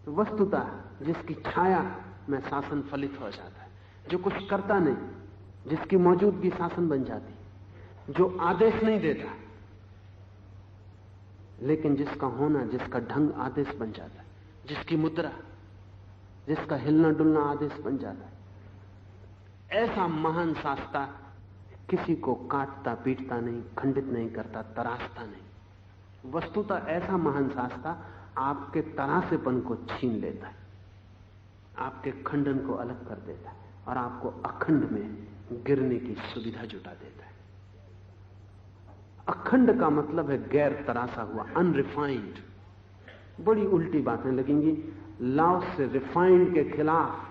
तो वस्तुतः जिसकी छाया में शासन फलित हो जाता है, जो कुछ करता नहीं, जिसकी मौजूदगी शासन बन जाती, जो आदेश नहीं देता, लेकिन जिसका होना, जिसका ढंग आदेश बन जाता है, जिसकी मुद्रा, जिसका हिलना डुलना आदेश बन जाता है, ऐसा महान शासता किसी को काटता पीटता नहीं, खंडित नहीं करता, तराशता नहीं। वस्तुतः ऐसा महान शास्त्र आपके तरासेपन को छीन लेता है, आपके खंडन को अलग कर देता है और आपको अखंड में गिरने की सुविधा जुटा देता है। अखंड का मतलब है गैर तरासा हुआ, अनरिफाइंड। बड़ी उल्टी बातें लगेंगी। लाओ से रिफाइंड के खिलाफ,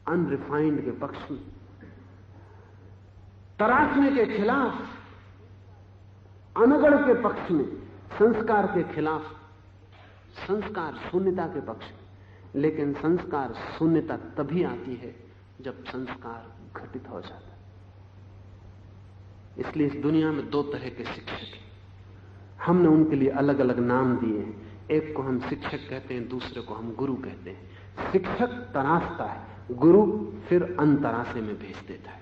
अनरिफाइंड के पक्ष में, तरासने के खिलाफ, अनगढ़ के पक्ष में, संस्कार के खिलाफ, संस्कार शून्यता के पक्ष में। लेकिन संस्कार शून्यता तभी आती है जब संस्कार घटित हो जाता है। इसलिए इस दुनिया में दो तरह के शिक्षक हैं, हमने उनके लिए अलग अलग नाम दिए हैं। एक को हम शिक्षक कहते हैं, दूसरे को हम गुरु कहते हैं। शिक्षक तरासता है, गुरु फिर अंतरासे में भेज देता है।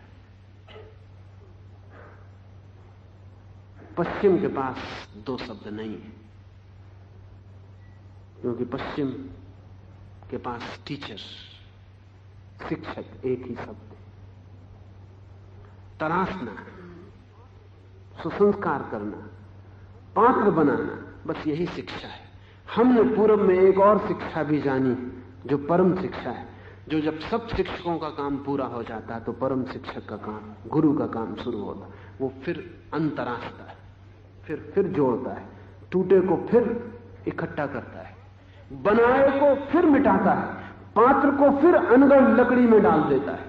पश्चिम के पास दो शब्द नहीं है, क्योंकि पश्चिम के पास टीचर, शिक्षक एक ही शब्द है। तरासना, सुसंस्कार करना, पात्र बनाना, बस यही शिक्षा है। हमने पूर्व में एक और शिक्षा भी जानी जो परम शिक्षा है, जो जब सब शिक्षकों का काम पूरा हो जाता है तो परम शिक्षक का काम, गुरु का काम शुरू होता है। वो फिर अंतरासता है, फिर जोड़ता है, टूटे को फिर इकट्ठा करता है, बनाए को फिर मिटाता है, पात्र को फिर अनगढ़ लकड़ी में डाल देता है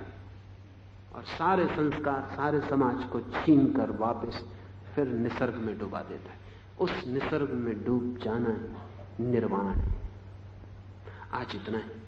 और सारे संस्कार, सारे समाज को छीन कर वापस फिर निसर्ग में डुबा देता है। उस निसर्ग में डूब जाना निर्वाण है। आज इतना है।